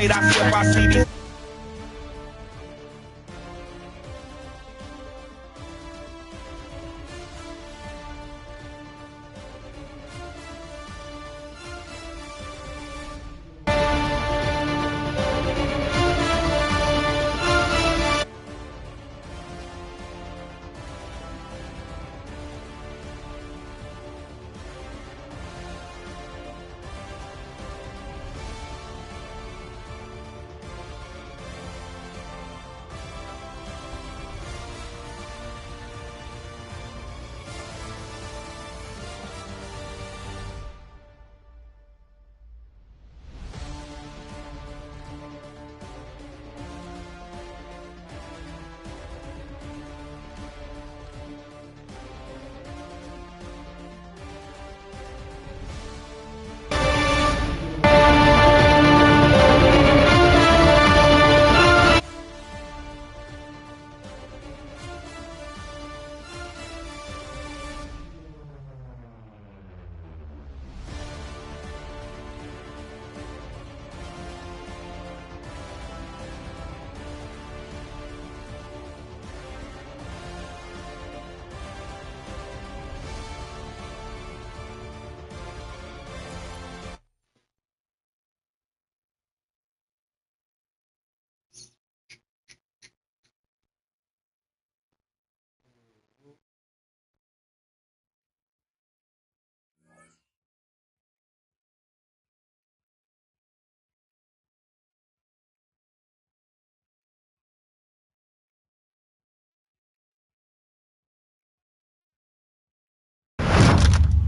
night I sip, I see these.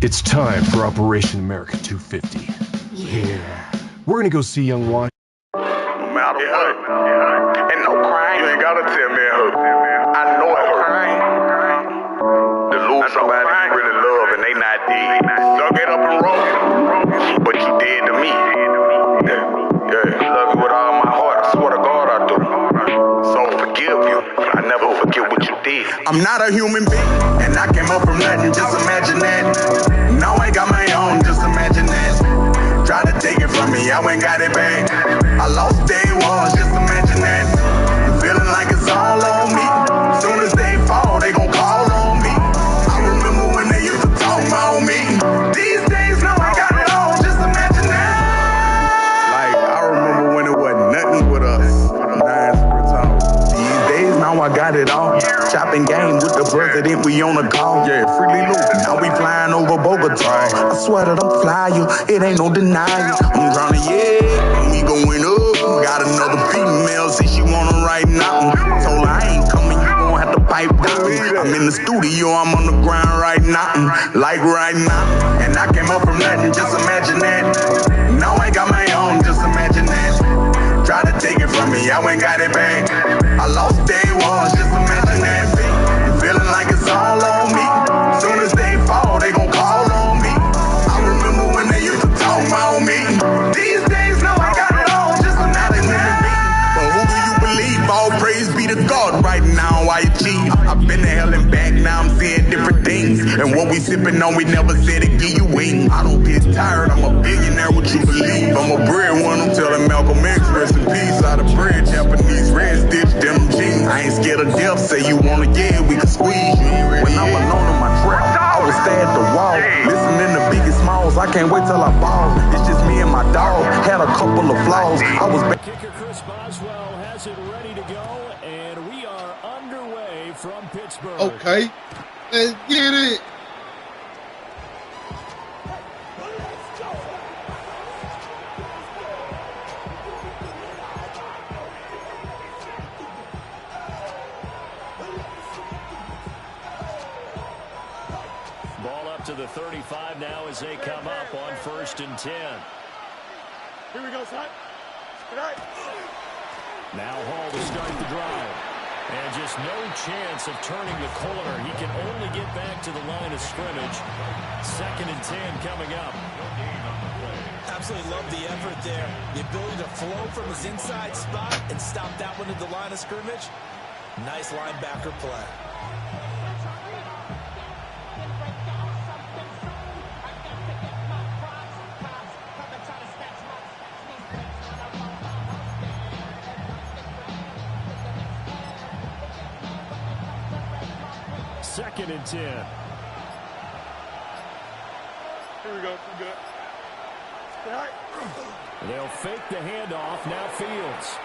It's time for Operation America 250. Yeah. We're gonna go see young Wash. No matter what. And no crime. You ain't gotta tell me who. I know it crime. To lose somebody you really love and they not dead. Suck it up and roll. But you dead to me. Yeah. Love you with all my heart. I swear to God I do. So forgive you. I never forget what you did. I'm not a human being. And I came up from nothing. Just imagine that. Now I got my own. Just imagine that. Try to take it from me, I ain't got it back. I lost day one, just imagine that. I'm feeling like it's all on me. Soon as they fall, they gon' call on me. I remember when they used to talk about me. These days, now I got it all, just imagine that. Like, I remember when it wasn't nothing with us. These days, now I got it all. Chopping game with the president, we on a call. Yeah, freely loot. Now we flying over Bogota. I swear that I'm flyer, it ain't no denying. I'm drowning, yeah, we going up. Got another female, say she wanna write nothing. Told her I ain't coming, you gon' have to pipe down. I'm in the studio, I'm on the ground right now. Like right now. And I came up from nothing, just imagine that. Now I got my own, just imagine that. Try to take it from me, I ain't got it back. I lost day one, just imagine that. I'm feeling like it's all on me. Soon as they fall, they gon' call on me. I remember when they used to talk about me. These days, now I got it all, just imagine that. But who do you believe? All praise be to God. Right now I achieve. I've been to hell and back, now I'm seeing different things. And what we sipping on, we never said it give you wings. I don't get tired, I'm a billionaire, what you believe? I'm a breadwinner, telling Malcolm X, rest in peace. Out of bread, Japanese red stitch, denim jeans. I ain't scared of death, say you wanna get, we can squeeze you. When I'm alone on my track, I will stay at the wall, listening to Biggie Smalls. I can't wait till I fall. It's just me and my dog, had a couple of flaws. I was Kicker Chris Boswell has it ready to go, and we are underway from Pittsburgh. Okay, let's get it. Ball up to the 35 now as they come up on 1st and 10. Here we go, son. Good night. Now Hall to start the drive. And just no chance of turning the corner. He can only get back to the line of scrimmage. 2nd and 10 coming up. Absolutely love the effort there. The ability to flow from his inside spot and stop that one at the line of scrimmage. Nice linebacker play. 2nd and 10. Here we go. We're good. They'll fake the handoff. Now Fields.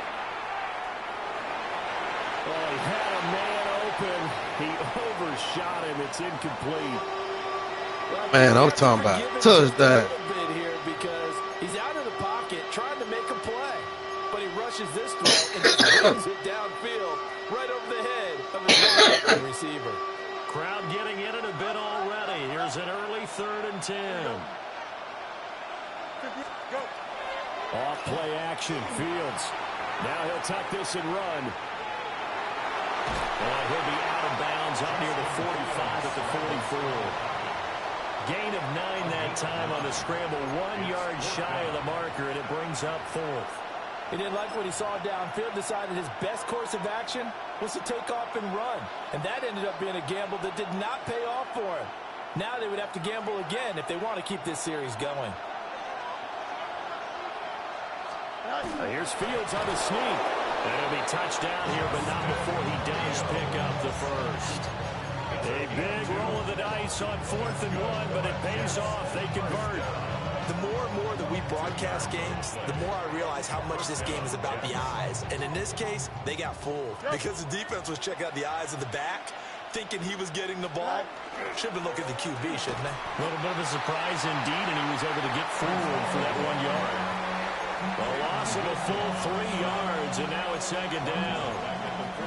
Oh, he had a man open. He overshot him. It's incomplete. Man, I'm talking about touchdown. Here because he's out of the pocket trying to make a play, but he rushes this throw and just brings it downfield right over the head of his receiver. Crowd getting in it a bit already. Here's an early 3rd and 10. Off play action, Fields. Now he'll tuck this and run. And he'll be out of bounds up near the 45 at the 44. Gain of 9 that time on the scramble. 1 yard shy of the marker, and it brings up 4th. He didn't like what he saw downfield, decided his best course of action was to take off and run. And that ended up being a gamble that did not pay off for him. Now they would have to gamble again if they want to keep this series going. Here's Fields on the sneak. And he'll be touched down here, but not before he does pick up the first. A big roll of the dice on 4th and 1, but it pays off. They convert. The more and more that we broadcast games, the more I realize how much this game is about the eyes. And in this case, they got fooled because the defense was checking out the eyes of the back, thinking he was getting the ball. Should have been looking at the QB, shouldn't they? A little bit of a surprise indeed, and he was able to get forward for that 1 yard. A loss of a full 3 yards, and now it's 2nd down.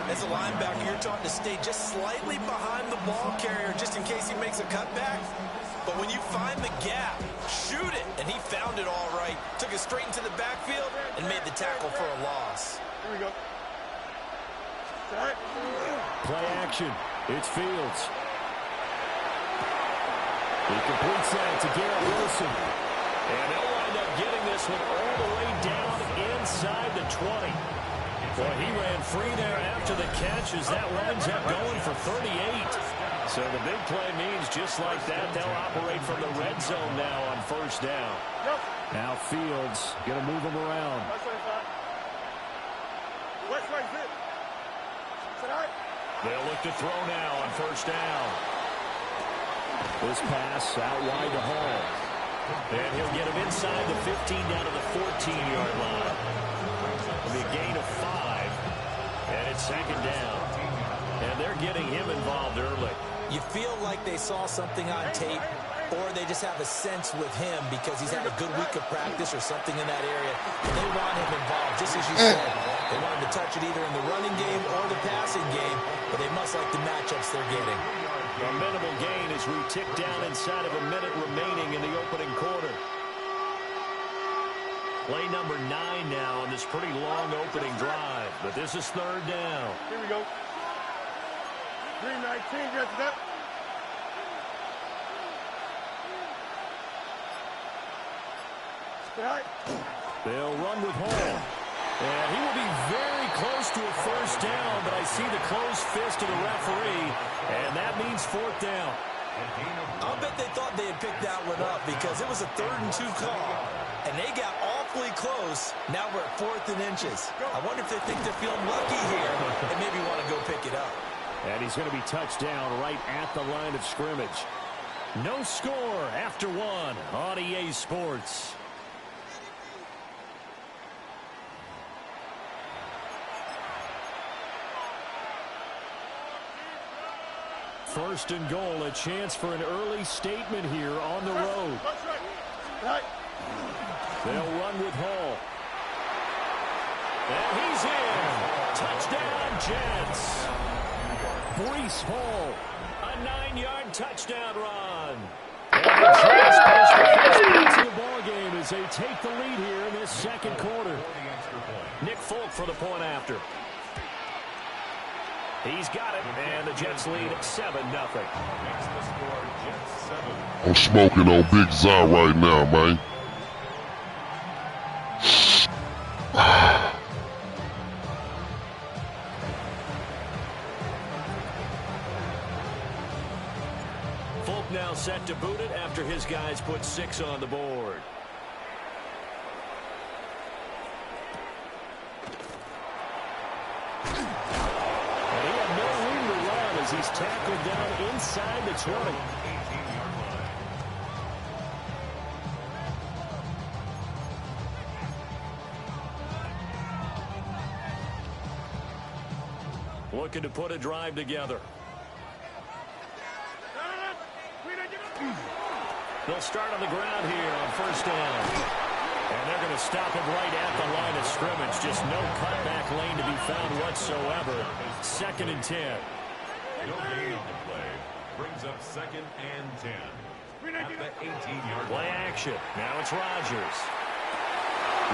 As a linebacker, you're taught to stay just slightly behind the ball carrier just in case he makes a cutback. But when you find the gap, shoot it. And he found it all right. Took it straight into the backfield and made the tackle for a loss. Here we go. Play action. It's Fields. He completes that to Garrett Wilson. And they'll wind up getting this one all the way down inside the 20. Boy, he ran free there after the catch as that winds up going for 38. So the big play means just like that, they'll operate from the red zone now on 1st down. Now Fields going to move him around. They'll look to throw now on 1st down. This pass out wide to Hall. And he'll get him inside the 15 down to the 14-yard line. It'll be a gain of 5. And it's 2nd down. And they're getting him involved early. You feel like they saw something on tape, or they just have a sense with him because he's had a good week of practice or something in that area. And they want him involved, just as you said. They want him to touch it either in the running game or the passing game, but they must like the matchups they're getting. A minimal gain as we tick down inside of a minute remaining in the opening quarter. Play number 9 now on this pretty long opening drive, but this is 3rd down. Here we go. 3:19, gets it up. They'll run with Hall. And he will be very close to a 1st down, but I see the closed fist of the referee, and that means 4th down. I'll bet they thought they had picked that one up because it was a 3rd and 2 call, and they got awfully close. Now we're at 4th and inches. I wonder if they think they're feeling lucky here and maybe want to go pick it up. And he's going to be touched down right at the line of scrimmage. No score after 1 on EA Sports. First and goal, a chance for an early statement here on the road. They'll run with Hall. And he's in. Touchdown, Jets. Breece Hall, a 9-yard touchdown run. And the Jets push the first points of the ball game as they take the lead here in this 2nd quarter. Nick Folk for the point after. He's got it, and the Jets lead 7-0. I'm smoking on Big Zah right now, man. Folk now set to boot it after his guys put 6 on the board. as he's tackled down inside the 20. Looking to put a drive together. They'll start on the ground here on first down. And they're going to stop him right at the line of scrimmage. Just no cutback lane to be found whatsoever. 2nd and 10. No gain on the play. Brings up 2nd and 10. At the 18-yard Play action. Now it's Rodgers.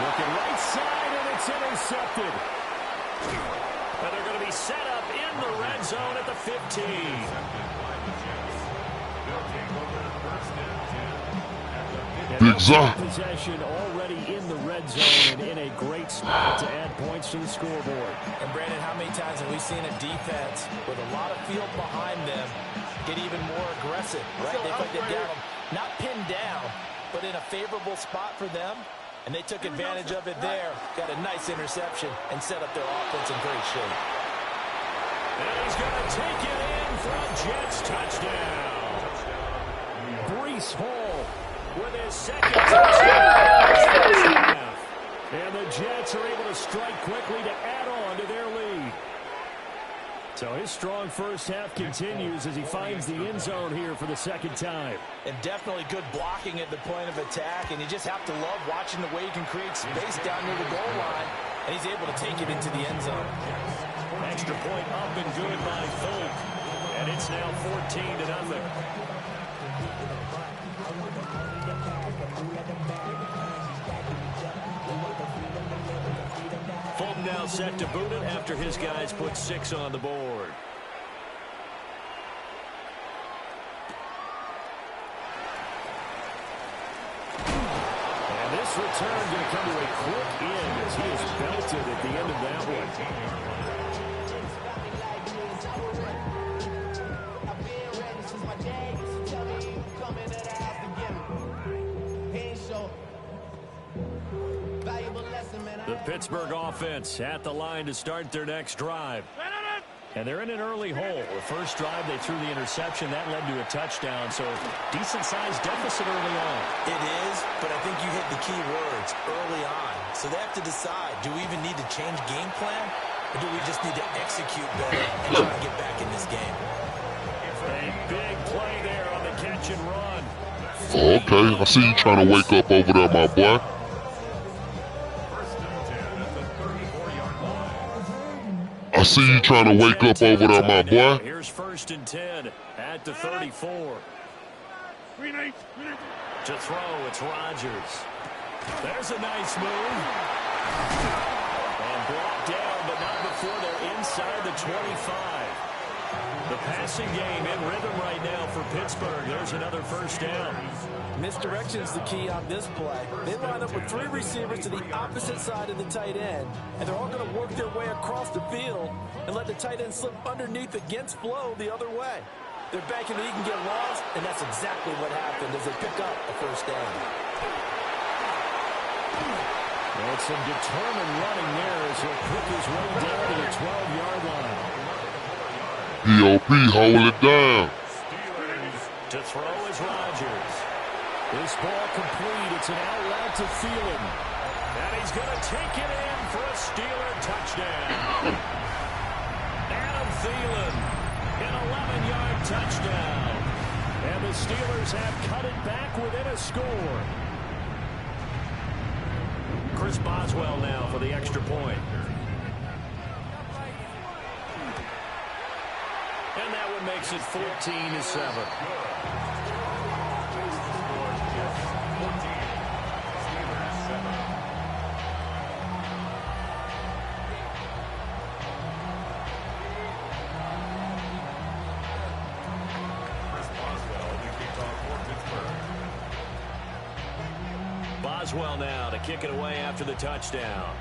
Looking right side, and it's intercepted. And they're going to be set up in the red zone at the 15. Big Zah. Possession already in the red zone and in a great spot to add points to the scoreboard. And Brandon, how many times have we seen a defense with a lot of field behind them get even more aggressive, right? They put it down, not pinned down, but in a favorable spot for them. And they took advantage of it there, got a nice interception, and set up their offense in great shape. And he's going to take it in for a Jets touchdown. Breece Hall with his 2nd touchdown. And the Jets are able to strike quickly to add on to their lead. So his strong first half continues as he finds the end zone here for the 2nd time. And definitely good blocking at the point of attack, and you just have to love watching the way he can create space down near the goal line, and he's able to take it into the end zone. Extra point up and good by Folk, and it's now 14-0. Fulton now set to boot it after his guys put 6 on the board. And this return going to come to a quick end as he is belted at the end of that one. The Pittsburgh offense at the line to start their next drive. And they're in an early hole. The first drive, they threw the interception. That led to a touchdown, so decent-sized deficit early on. It is, but I think you hit the key words early on. So they have to decide, do we even need to change game plan, or do we just need to execute better and try to get back in this game? A big play there on the catch and run. Okay, I see you trying to wake up over there, my boy. I see you trying to wake up over there, my boy. Here's 1st and 10 at the 34. To throw, it's Rodgers. There's a nice move. And brought down, but not before they're inside the 25. The passing game in rhythm right now for Pittsburgh. There's another first down. Misdirection's the key on this play. They line up with 3 receivers to the opposite side of the tight end, and they're all going to work their way across the field and let the tight end slip underneath against flow the other way. They're banking that he can get lost, and that's exactly what happened as they pick up a first down. Well, it's some determined running there as he'll pick his way down to the 12-yard line. POP, hold it down. To throw is Rodgers. This ball complete. It's an out route to Thielen. And he's going to take it in for a Steeler touchdown. Adam Thielen, an 11-yard touchdown. And the Steelers have cut it back within a score. Chris Boswell now for the extra point. And that one makes it 14-7. Boswell now to kick it away after the touchdown.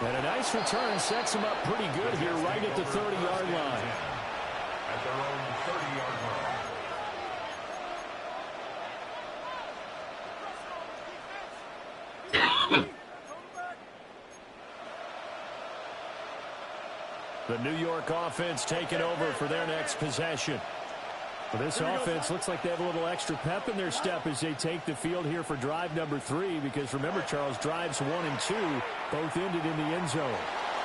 And a nice return sets him up pretty good here right at the 30-yard line. At their own 30-yard line. The New York offense taking over for their next possession. Well, this offense looks like they have a little extra pep in their step as they take the field here for drive number 3, because remember, Charles, drives 1 and 2 both ended in the end zone.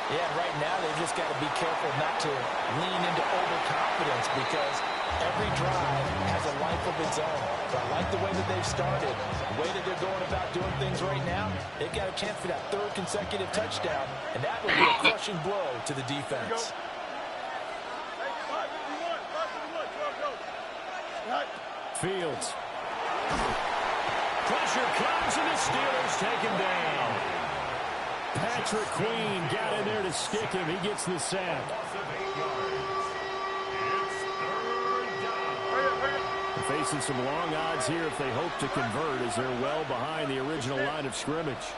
Yeah, right now they've just got to be careful not to lean into overconfidence, because every drive has a life of its own. So I like the way that they've started, the way that they're going about doing things right now. They've got a chance for that 3rd consecutive touchdown, and that would be a crushing blow to the defense. Fields. Pressure comes, and the Steelers take him down. Patrick Queen got in there to stick him. He gets the sack. They're facing some long odds here if they hope to convert, as they're well behind the original line of scrimmage.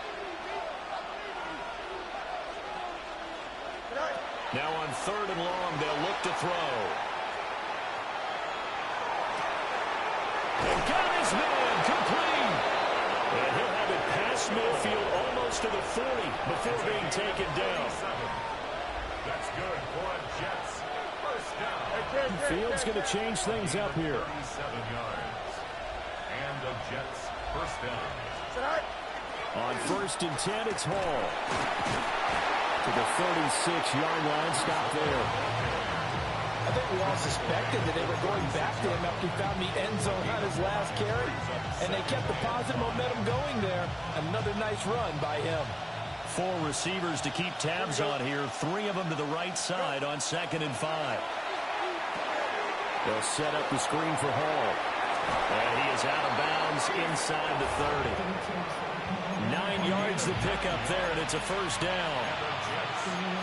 Now on 3rd and long, they'll look to throw. And got his man complete. And he'll have it past midfield almost to the 40 before being taken down. That's good for a Jets. First down. Fields going to change things up here. 37 yards. And the Jets first down. On 1st and 10, it's Hall. To the 36-yard line, stop there. I think we all suspected that they were going back to him after he found the end zone on his last carry, and they kept the positive momentum going there. Another nice run by him. 4 receivers to keep tabs on here, 3 of them to the right side on 2nd and 5. They'll set up the screen for Hall. And he is out of bounds inside the 30. 9 yards to pick up there, and it's a first down.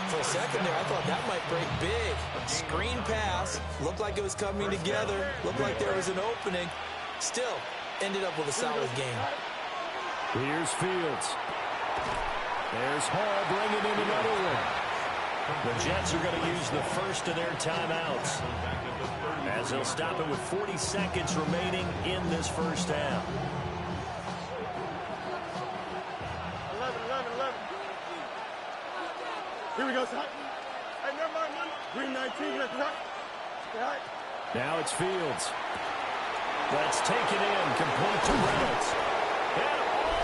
For a second there, I thought that might break big. Screen pass. Looked like it was coming together. Looked like there was an opening. Still, ended up with a solid game. Here's Fields. There's Hall bringing in another one. The Jets are going to use the first of their timeouts, as they'll stop it with 40 seconds remaining in this first half. 11. Here we go, son. Hey, never mind, man. Green 19, let's go. Now it's Fields. That's taken in, complete to Reynolds. And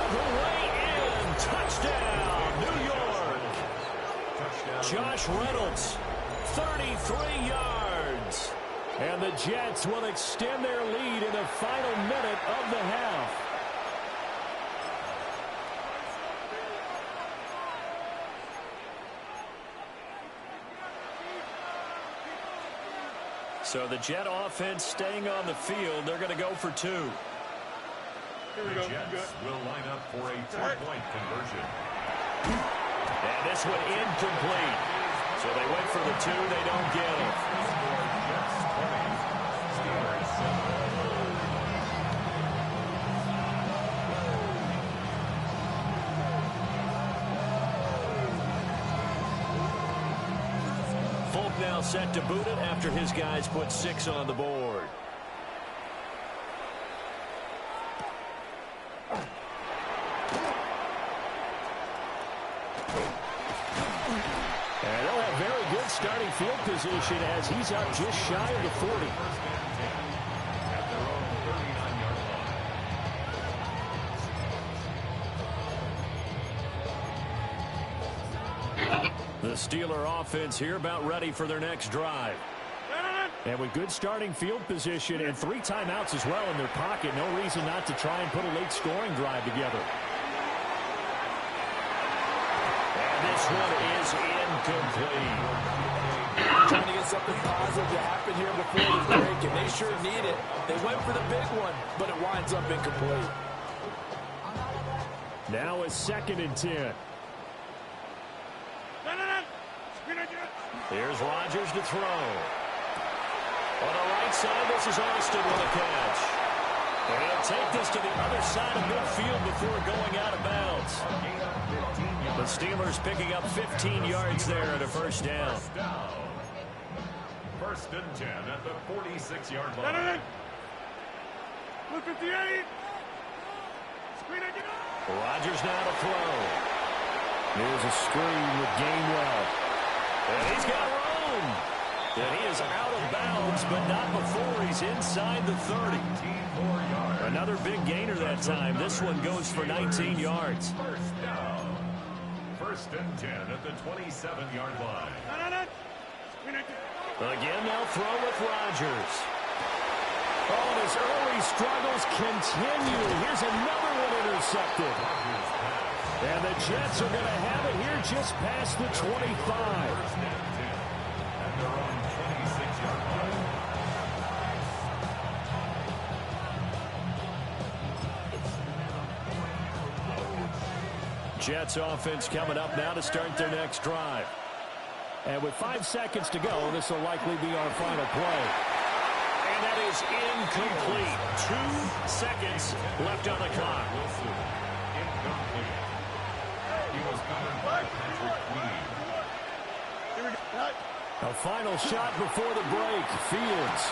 all the way in. Touchdown, New York. Josh Reynolds, 33 yards. And the Jets will extend their lead in the final minute of the half. So the Jet offense staying on the field. They're going to go for 2. Here we go. The Jets will line up for a 2-point conversion. And this one incomplete. So they went for the 2. They don't get it. Jets 20, Steelers 7. Folk now set to boot it after his guys put 6 on the board. And they'll have very good starting field position as he's up just shy of the 40. At their own 39-yard line. The Steeler offense here about ready for their next drive. And with good starting field position and 3 timeouts as well in their pocket, no reason not to try and put a late scoring drive together. And this one is incomplete. Trying to get something positive to happen here before the break, and they sure need it. They went for the big one, but it winds up incomplete. Now it's 2nd and 10. Here's Rodgers to throw. On the right side, this is Austin with a catch. And he'll take this to the other side of midfield before going out of bounds. The Steelers picking up 15 yards there at a first down. First and 10 at the 46-yard line. Blue 58. Screen it, get up. Rodgers now to throw. Here's a screen with Gainwell. And he's got room. And he is out of bounds, but not before he's inside the 30. Another big gainer that time. This one goes for 19 yards. First down. First and 10 at the 27-yard line. Again, they'll throw with Rodgers. Oh, and his early struggles continue. Here's another one intercepted. And the Jets are going to have it here just past the 25. At their own 26-yard line. Jets offense coming up now to start their next drive. And with 5 seconds to go, this will likely be our final play. And that is incomplete. 2 seconds left on the clock. Incomplete. He was covered by Patrick Queen. A final shot before the break. Fields.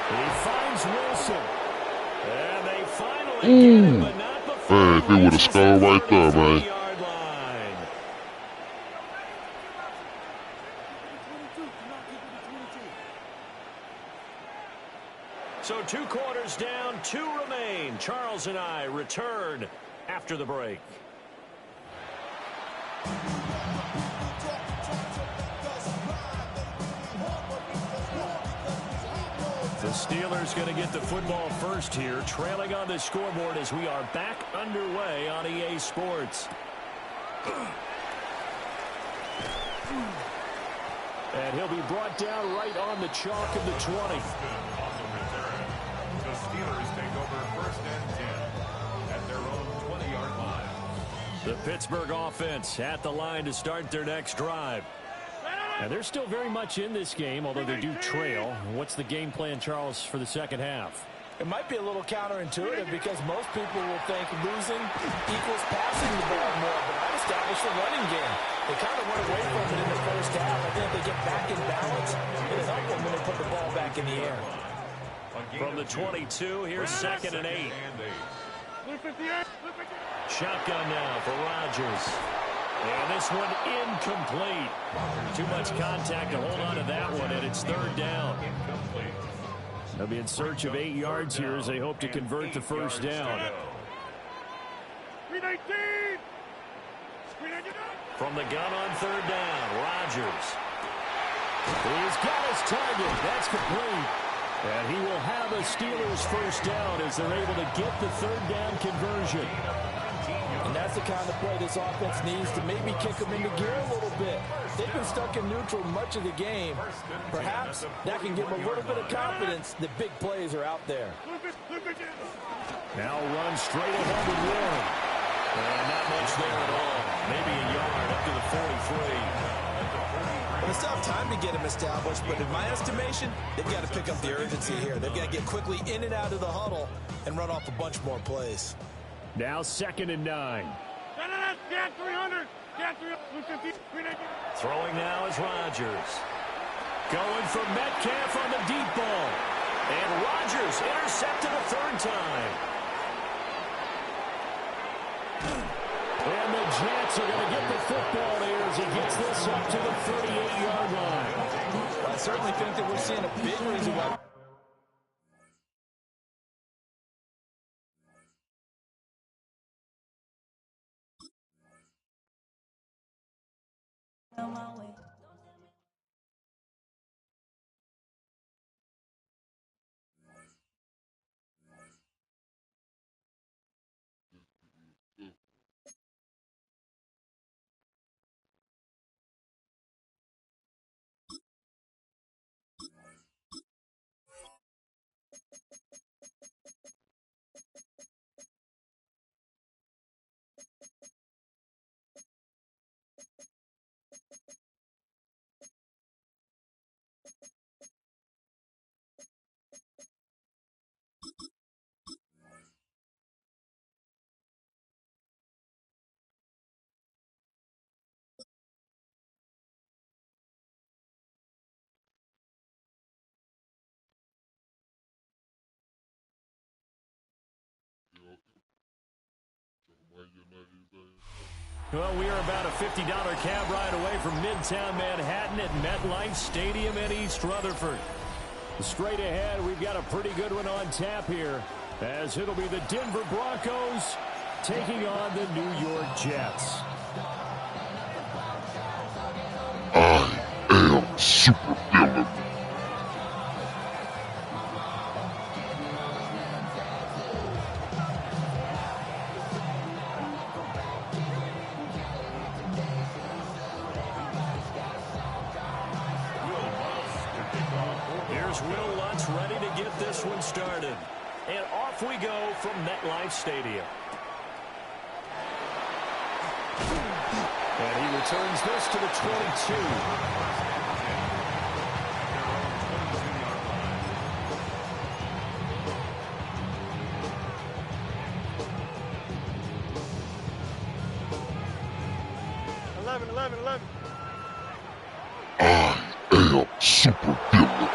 He finds Wilson. And they finally get him, but not before. Man, if he would have scored right there, man. So 2 quarters down, 2 remain. Charles and I return after the break. The Steelers going to get the football first here, trailing on the scoreboard as we are back underway on EA Sports. And he'll be brought down right on the chalk of the 20. The Steelers take over first and 10 at their own 20-yard line. The Pittsburgh offense at the line to start their next drive. And they're still very much in this game, although they do trail. What's the game plan, Charles, for the second half? It might be a little counterintuitive because most people will think losing equals passing the ball more, but I've established a running game. They kind of went away from it in the first half. I think they get back in balance. It'll help them when they put the ball back in the air. From the 22, here's second and 8. Shotgun now for Rodgers. And this one incomplete. Too much contact to hold on to that one, and it's third down. They'll be in search of 8 yards here as they hope to convert the first down. From the gun on third down, Rodgers. He's got his target. That's complete. And he will have a Steelers first down as they're able to get the third down conversion. And that's the kind of play this offense needs to maybe kick them into gear a little bit. They've been stuck in neutral much of the game. Perhaps that can give them a little bit of confidence that big plays are out there. Now run straight ahead with Warren. And not much there at all. Maybe a yard up to the 43. Well, they still have time to get him established, but in my estimation, they've got to pick up the urgency here. They've got to get quickly in and out of the huddle and run off a bunch more plays. Now second and 9. Throwing now is Rodgers. Going for Metcalf on the deep ball. And Rodgers intercepted a third time. And the Jets are going to get the football here as he gets this up to the 38-yard line. I certainly think that we're seeing a big reason why. Well, we are about a $50 cab ride away from Midtown Manhattan at MetLife Stadium in East Rutherford. Straight ahead, we've got a pretty good one on tap here, as it'll be the Denver Broncos taking on the New York Jets. I am SuperVillain. Will Lutz ready to get this one started. And off we go from MetLife Stadium. And he returns this to the 22. 11. I am SuperVillain.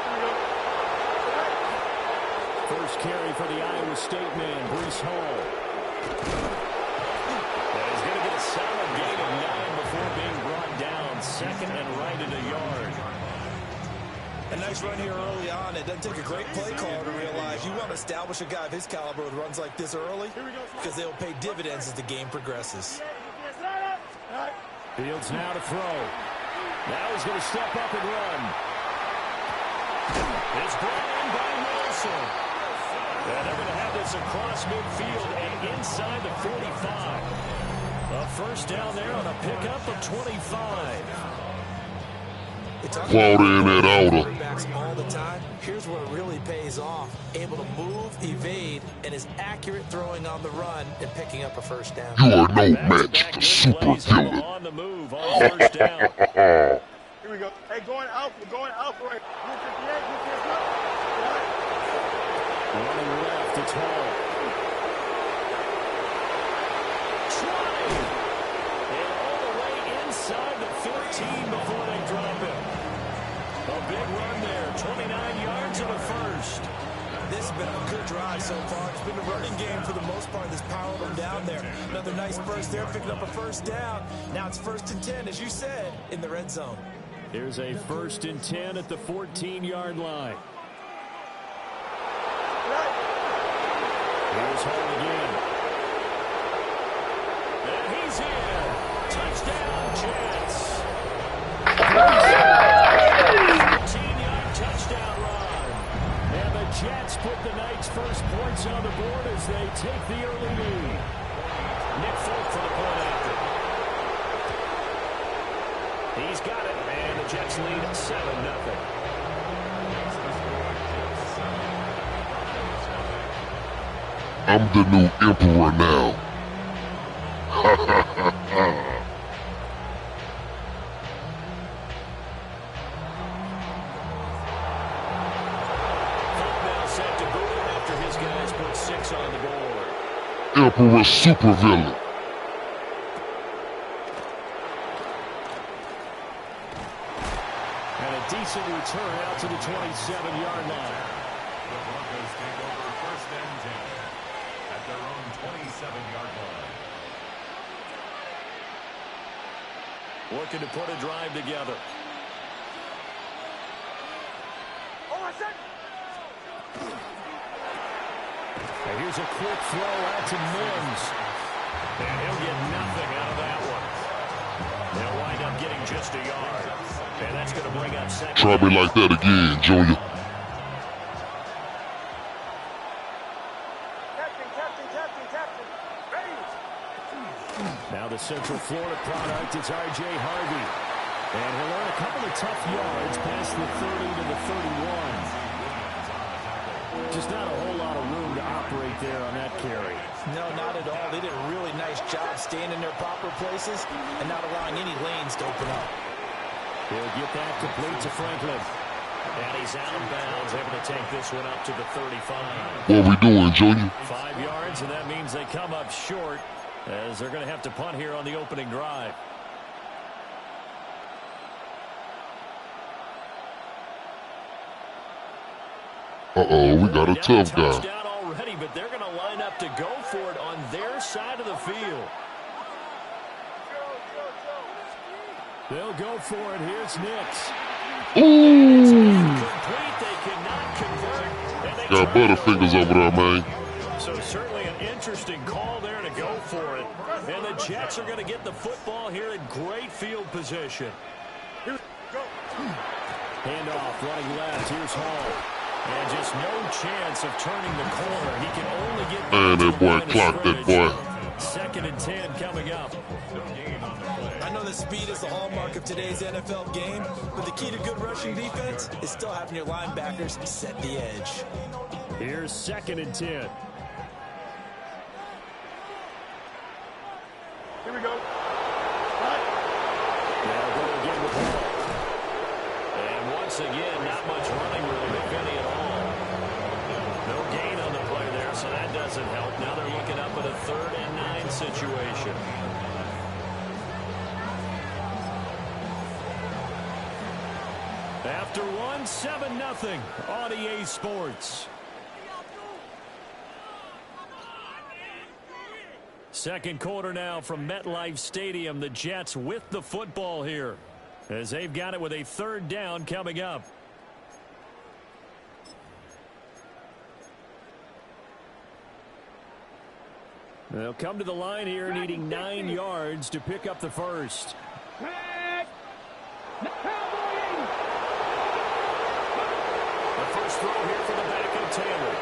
First carry for the Iowa State man, Breece Hall. And he's going to get a solid gain of 9 before being brought down. Second and right at a yard. A nice run here early on. It doesn't take a great play caller to realize you want to establish a guy of his caliber with runs like this early because they'll pay dividends as the game progresses. Fields now to throw. Now he's going to step up and run. It's brought in by Wilson. And they're going to have this across midfield and inside the 45. A first down there on a pickup of 25. Florida in that outer. All the time. Here's where it really pays off. Able to move, evade, and is accurate throwing on the run and picking up a first down. You are no match for SuperVillain. On the move on first down. Here we go. Hey, going out for it. Running left, it's Hall. Trying. And all the way inside the 15 before they drop him. A big run there, 29 yards and a first. This has been a good drive so far. It's been a running game for the most part. This powered them down there. Another nice burst there, picking up a first down. Now it's 1st and 10, as you said, in the red zone. Here's a 1st and 10 at the 14-yard line. Here's Hall again. And he's in. Touchdown, Jets. 14-yard touchdown run. And the Jets put the night's first points on the board as they take the early lead. Nick Folk for the point after. He's got it, and the Jets lead at 7-0. I'm the new emperor now. Ha ha ha ha. Set to boot him after his guys put 6 on the board. Emperor SuperVillain. And a decent return out to the 27-yard line. The Broncos take over 1st and 10 at their own 27-yard line. Looking to put a drive together. And here's a quick throw out to Mims. And he'll get nothing out of that one. They'll wind up getting just a yard. And that's going to bring up second. Try me like that again, Junior. Now the Central Florida product, it's R.J. Harvey. And he'll earn a couple of tough yards past the 30 to the 31. Just not a whole lot of room to operate there on that carry. No, not at all. They did a really nice job staying in their proper places and not allowing any lanes to open up. He'll get that complete to Franklin. And he's out of bounds, able to take this one up to the 35. What we doing, Junior? 5 yards, and that means they come up short as they're going to have to punt here on the opening drive. Uh-oh, we got a tough guy. Touchdown already, but they're going to line up to go for it on their side of the field. They'll go for it. Here's Nix. Ooh. They cannot convert. Got Butterfingers over there, man. So certainly an interesting call there to go for it. And the Jets are going to get the football here in great field position. Handoff, running left. Here's Hall. And just no chance of turning the corner. He can only get... Man, that boy clocked that boy. 2nd and 10 coming up. I know that speed is the hallmark of today's NFL game, but the key to good rushing defense is still having your linebackers set the edge. Here's 2nd and 10. Here we go. They'll go again with Hall. And once again, not much running really, if any at all. No gain on the play there, so that doesn't help. Now they're looking up at a 3rd and 9 situation. After one, 7-0 on EA Sports. Second quarter now from MetLife Stadium. The Jets with the football here as they've got it with a 3rd down coming up. They'll come to the line here needing 9 yards to pick up the first. The first throw here for the backup Taylor.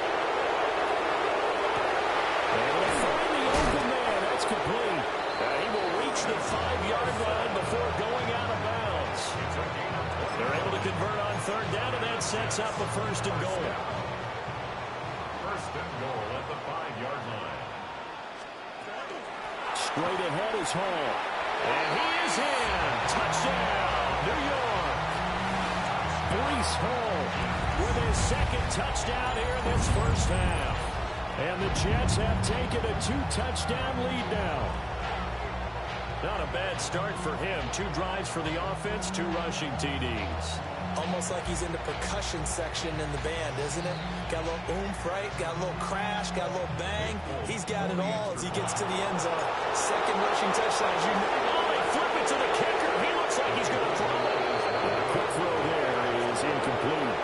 And they find the open man. That's complete. He will reach the 5-yard line before going out of bounds. They're able to convert on 3rd down, and that sets up a 1st and goal. 1st and goal at the 5-yard line. Straight ahead is Hall. And he is in. Touchdown, New York. Breece Hall with his 2nd touchdown here in this first half. And the Jets have taken a 2-touchdown lead now. Not a bad start for him. 2 drives for the offense, 2 rushing TDs. Almost like he's in the percussion section in the band, isn't it? Got a little oomph, right? Got a little crash, got a little bang. He's got it all as he gets to the end zone. 2nd rushing touchdown, as you know. Oh, they flip it to the kicker. He looks like he's going to throw it. A quick throw there is incomplete.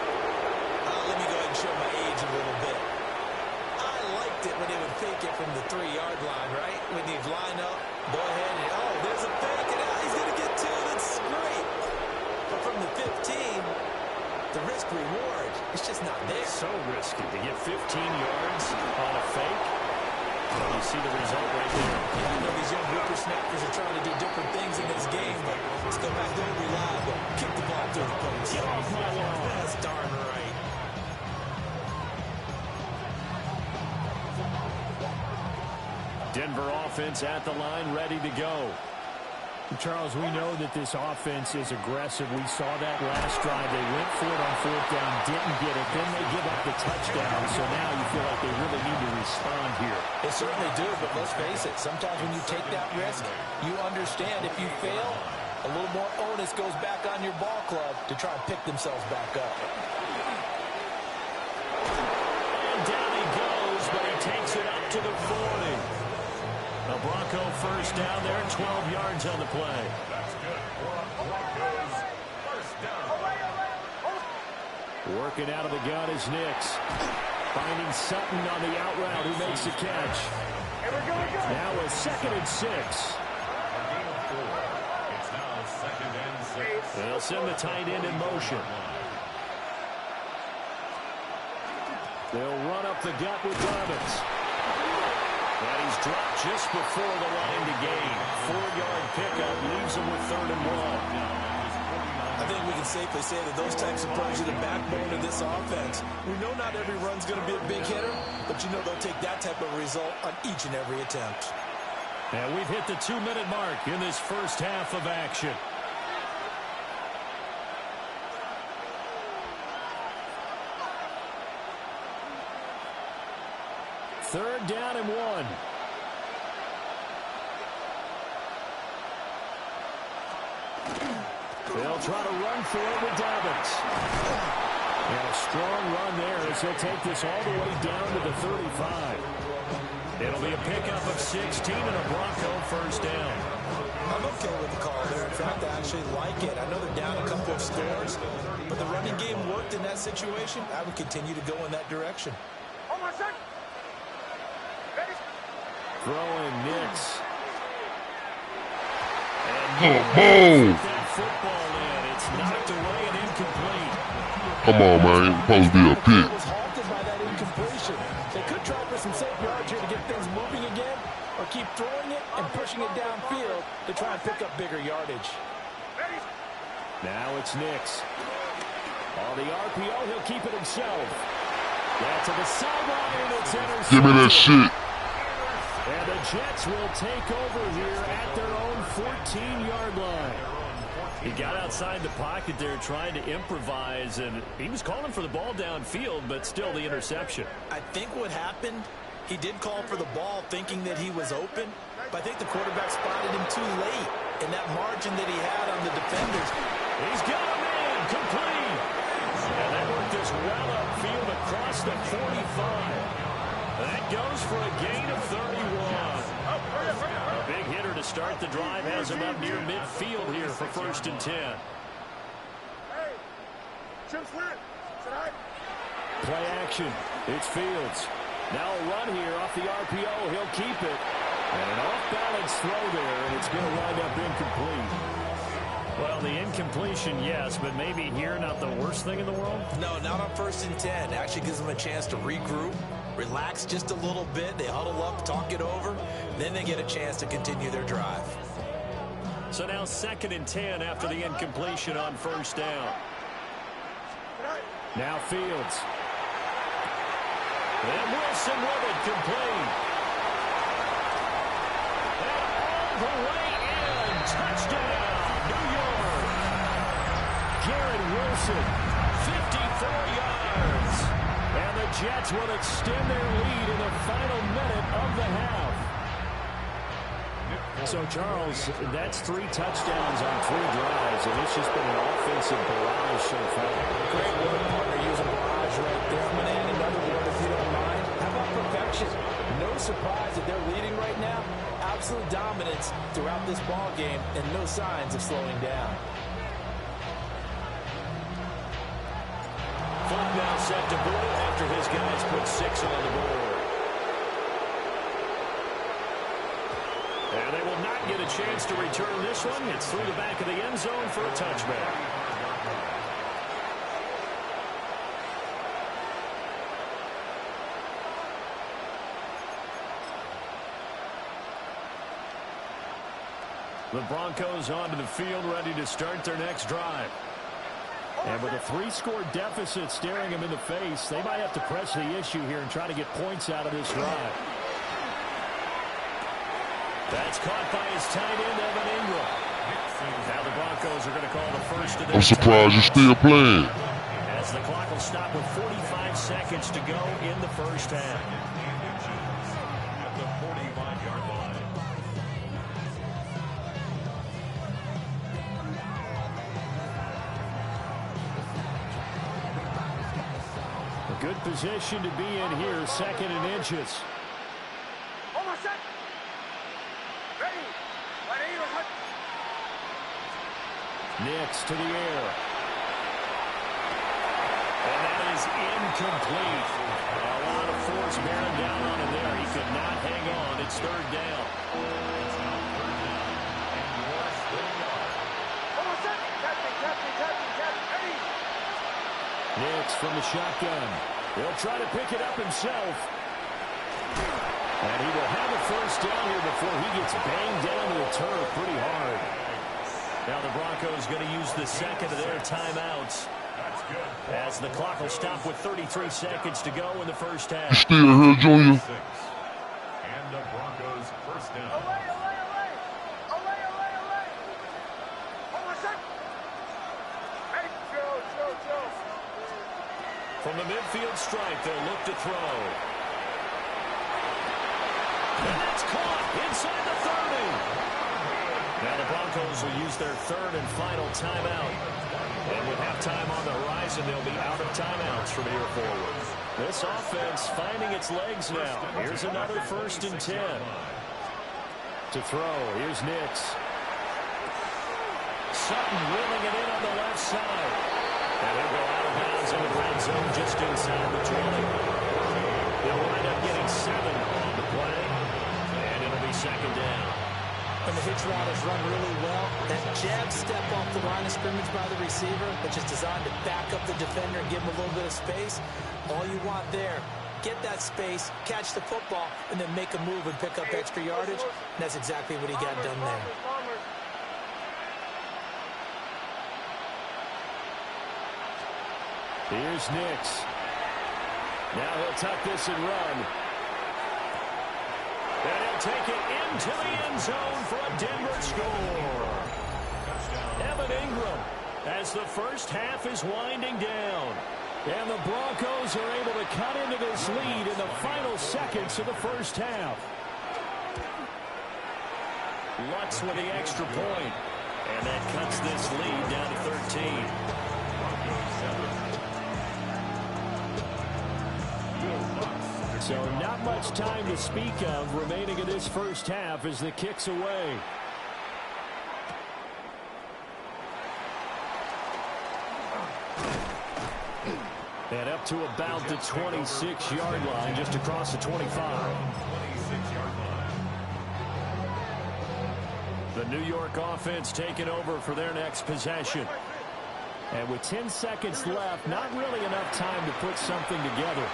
Let me go ahead and show my age a little bit. I liked it when they would fake it from the 3-yard line, right? When they'd line up, go ahead and, oh, there's a fake, and he's going to get 2. That's great. But from the 15, the risk-reward, it's just not there. So risky to get 15 yards on a fake. Well, you see the result right there. Yeah, I know these young whippersnappers are trying to do different things in this game, but let's go back to reliable. Kick the ball through the post. Get off my lawn. That's darn right. Denver offense at the line, ready to go. Charles, we know that this offense is aggressive. We saw that last drive. They went for it on 4th down, didn't get it. Then they give up the touchdown. So now you feel like they really need to respond here. They certainly do, but let's face it. Sometimes when you take that risk, you understand if you fail, a little more onus goes back on your ball club to try and pick themselves back up. And down he goes, but he takes it up to the 40. A Bronco first down there, 12 yards on the play. That's good for a Broncos 1st down. Working out of the gun is Nix. Finding Sutton on the out route who makes the catch. Now a 2nd and 6. It's now 2nd and 6. They'll send the tight end in motion. They'll run up the gut with Dobbins. And he's dropped just before the line to gain. 4-yard pickup leaves him with 3rd and 1. I think we can safely say that those types of plays are the backbone of this offense. We know not every run's going to be a big hitter, but you know they'll take that type of result on each and every attempt. And we've hit the 2-minute mark in this first half of action. Third down and 1. They'll try to run for it with Dobbins. And a strong run there as he'll take this all the way down to the 35. It'll be a pickup of 16 and a Bronco first down. I'm okay with the call there. In fact, I actually like it. I know they're down a couple of scores, but the running game worked in that situation. I would continue to go in that direction. Throwing Nix. Boom! That football in. It's knocked away and incomplete. Come on, man. It's supposed to be a pick. Was halted by that incompletion. They could try for some safe yards here to get things moving again, or keep throwing it and pushing it downfield to try and pick up bigger yardage. Now it's Nix. On the RPO, he'll keep it himself. That's to the sideline, and it's intercepted. Give me that shit. And the Jets will take over here at their own 14-yard line. He got outside the pocket there trying to improvise, and he was calling for the ball downfield, but still the interception. I think what happened, he did call for the ball thinking that he was open, but I think the quarterback spotted him too late, and that margin that he had on the defenders. He's got a man, complete. And that worked this well upfield across the 45. That goes for a gain of 31. A big hitter to start the drive has him up near midfield here for 1st and 10. Play action. It's Fields. Now a run here off the RPO. He'll keep it. And an off-balance throw there, and it's going to wind up incomplete. Well, the incompletion, yes, but maybe here not the worst thing in the world? No, not on 1st and 10. Actually gives them a chance to regroup, relax just a little bit. They huddle up, talk it over. Then they get a chance to continue their drive. So now 2nd and 10 after the incompletion on 1st down. Now Fields. And Wilson with it, complete. And all the way in. Touchdown, New York. Garrett Wilson, 54 yards. And the Jets will extend their lead in the final minute of the half. So, Charles, that's 3 touchdowns on 3 drives, and it's just been an offensive barrage so far. Great work, partner. Use a barrage right there. I'm going to add another word if you don't mind. How about perfection? No surprise that they're leading right now. Absolute dominance throughout this ball game, and no signs of slowing down. Fulton now set to boot it after his guys put 6 on the board. And they will not get a chance to return this one. It's through the back of the end zone for a touchback. The Broncos onto the field, ready to start their next drive. And with a 3-score deficit staring them in the face, they might have to press the issue here and try to get points out of this drive. That's caught by his tight end, Evan Ingram. Now the Broncos are going to call the first of their I'm surprised you're still playing. as the clock will stop with 45 seconds to go in the first half. At the 45-yard line. A good position to be in here, 2nd and inches. Nix to the air. And that is incomplete. A lot of force bearing down on him there. He could not hang on. It's 3rd down. Nix from the shotgun. He'll try to pick it up himself. And he will have a 1st down here before he gets banged down to the turf pretty hard. Now the Broncos going to use the 2nd of their timeouts as the clock will stop with 33 seconds to go in the first half. You still here, Junior? And the Broncos 1st down. From the midfield stripe, they'll look to throw. And that's caught inside the 30. Now the Broncos will use their 3rd and final timeout. And with halftime on the horizon, they'll be out of timeouts from here forward. This offense finding its legs now. Here's another 1st and 10. To throw, here's Nix. Sutton wheeling it in on the left side. And he'll go out of bounds in the red zone just inside the 20. They'll wind up getting 7 on the play. And it'll be second down. And the hitch route is run really well. That jab step off the line of scrimmage by the receiver, which is designed to back up the defender and give him a little bit of space. All you want there, get that space, catch the football, and then make a move and pick up extra yardage. And that's exactly what he got done there. Here's Nix. Now he'll tuck this and run. And he'll take it into the end zone for a Denver score. Evan Ingram as the first half is winding down. And the Broncos are able to cut into this lead in the final seconds of the first half. Lutz with the extra point. And that cuts this lead down to 13. So not much time to speak of remaining in this first half as the kick's away. And up to about the 26-yard line, just across the 25. The New York offense taking over for their next possession. And with 10 seconds left, not really enough time to put something together.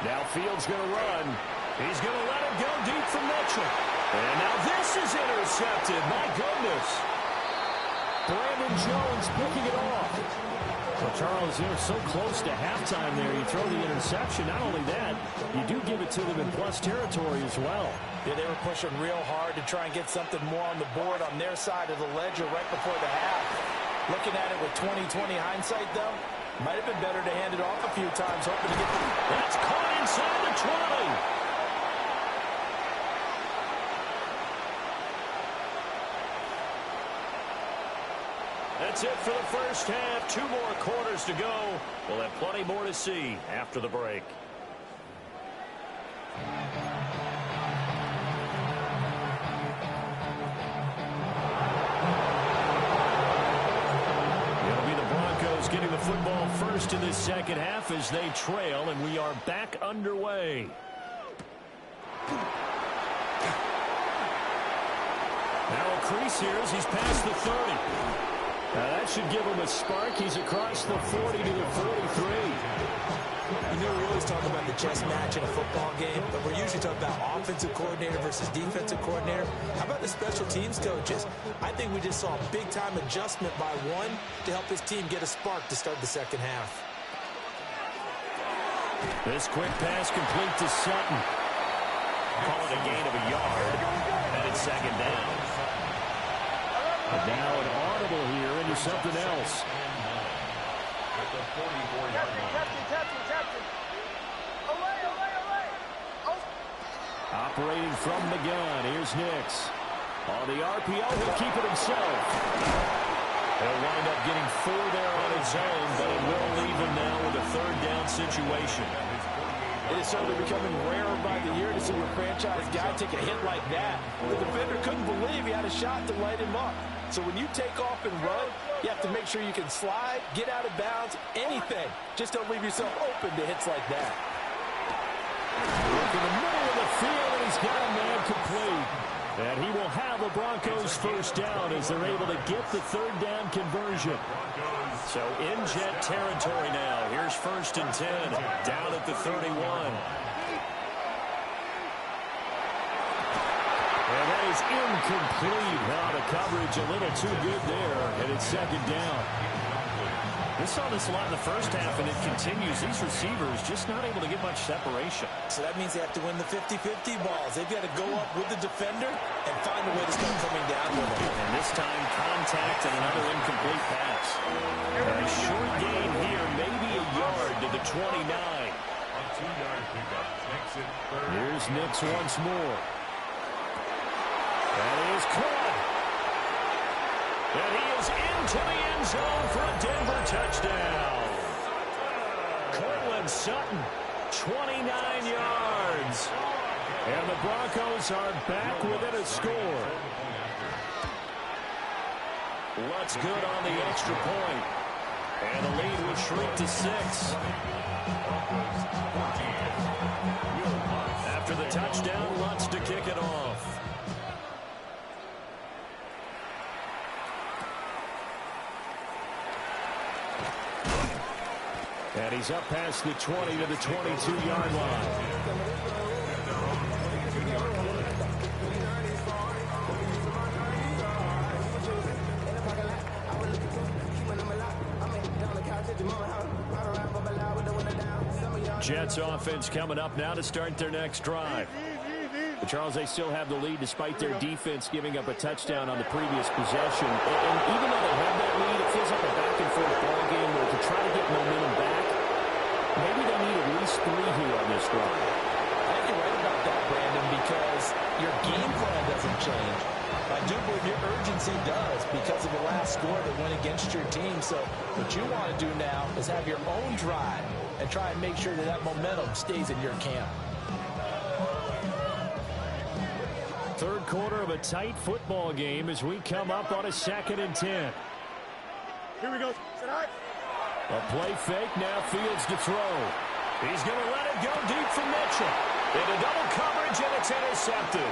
Now Fields going to run. He's going to let it go deep from Mitchell. And now this is intercepted. My goodness. Brandon Jones picking it off. Well, Charles, you're so close to halftime there. You throw the interception. Not only that, you do give it to them in plus territory as well. Yeah, they were pushing real hard to try and get something more on the board on their side of the ledger right before the half. Looking at it with 20/20 hindsight, though, might have been better to hand it off a few times, hoping to get the... That's caught inside the 20. That's it for the first half. 2 more quarters to go. We'll have plenty more to see after the break. Getting the football first in this second half as they trail, and we are back underway. Now a crease here as he's past the 30. That should give him a spark. He's across the 40 to the 43. You know, we always talk about the chess match in a football game, but we're usually talking about offensive coordinator versus defensive coordinator. How about the special teams coaches? I think we just saw a big-time adjustment by one to help his team get a spark to start the second half. This quick pass complete to Sutton. Call it a gain of a yard, and it's second down. But now an audible here into something else. Operating from the gun, here's Nix. On the RPO, he'll keep it himself. He'll wind up getting 4 there on his own, but it will leave him now with a third down situation. It is certainly becoming rarer by the year to see a franchise guy take a hit like that. The defender couldn't believe he had a shot to light him up. So when you take off and run, you have to make sure you can slide, get out of bounds, anything. Just don't leave yourself open to hits like that. Look in the middle of the field, and he's got a man complete. And he will have a Broncos first down as they're able to get the third down conversion. So in jet territory now. Here's 1st and 10, down at the 31. And that is incomplete. Now the coverage a little too good there, and it's second down. We saw this a lot in the first half, and it continues. These receivers just not able to get much separation. So that means they have to win the 50-50 balls. They've got to go up with the defender and find a way to start coming down with them. And this time, contact and another incomplete pass. A short gain here, maybe a yard to the 29. Here's Nix once more. That is caught. And he is into the end zone for a Denver touchdown. Cortland Sutton, 29 yards. And the Broncos are back within a score. What's good on the extra point? And the lead will shrink to 6. After the touchdown, Lutz to kick it off. And he's up past the 20 to the 22-yard line. Jets offense coming up now to start their next drive. But Charles, they still have the lead despite their defense giving up a touchdown on the previous possession. And even though they have that lead, it feels like a back-and-forth ball game where to try to get momentum back, maybe they need at least 3 here on this drive. I think you're right about that, Brandon, because your game plan doesn't change. I do believe your urgency does because of the last score that went against your team. So what you want to do now is have your own drive and try and make sure that that momentum stays in your camp. Third quarter of a tight football game as we come up on a 2nd and 10. Here we go. A play fake, now Fields to throw. He's going to let it go deep for Mitchell. Into double coverage, and it's intercepted.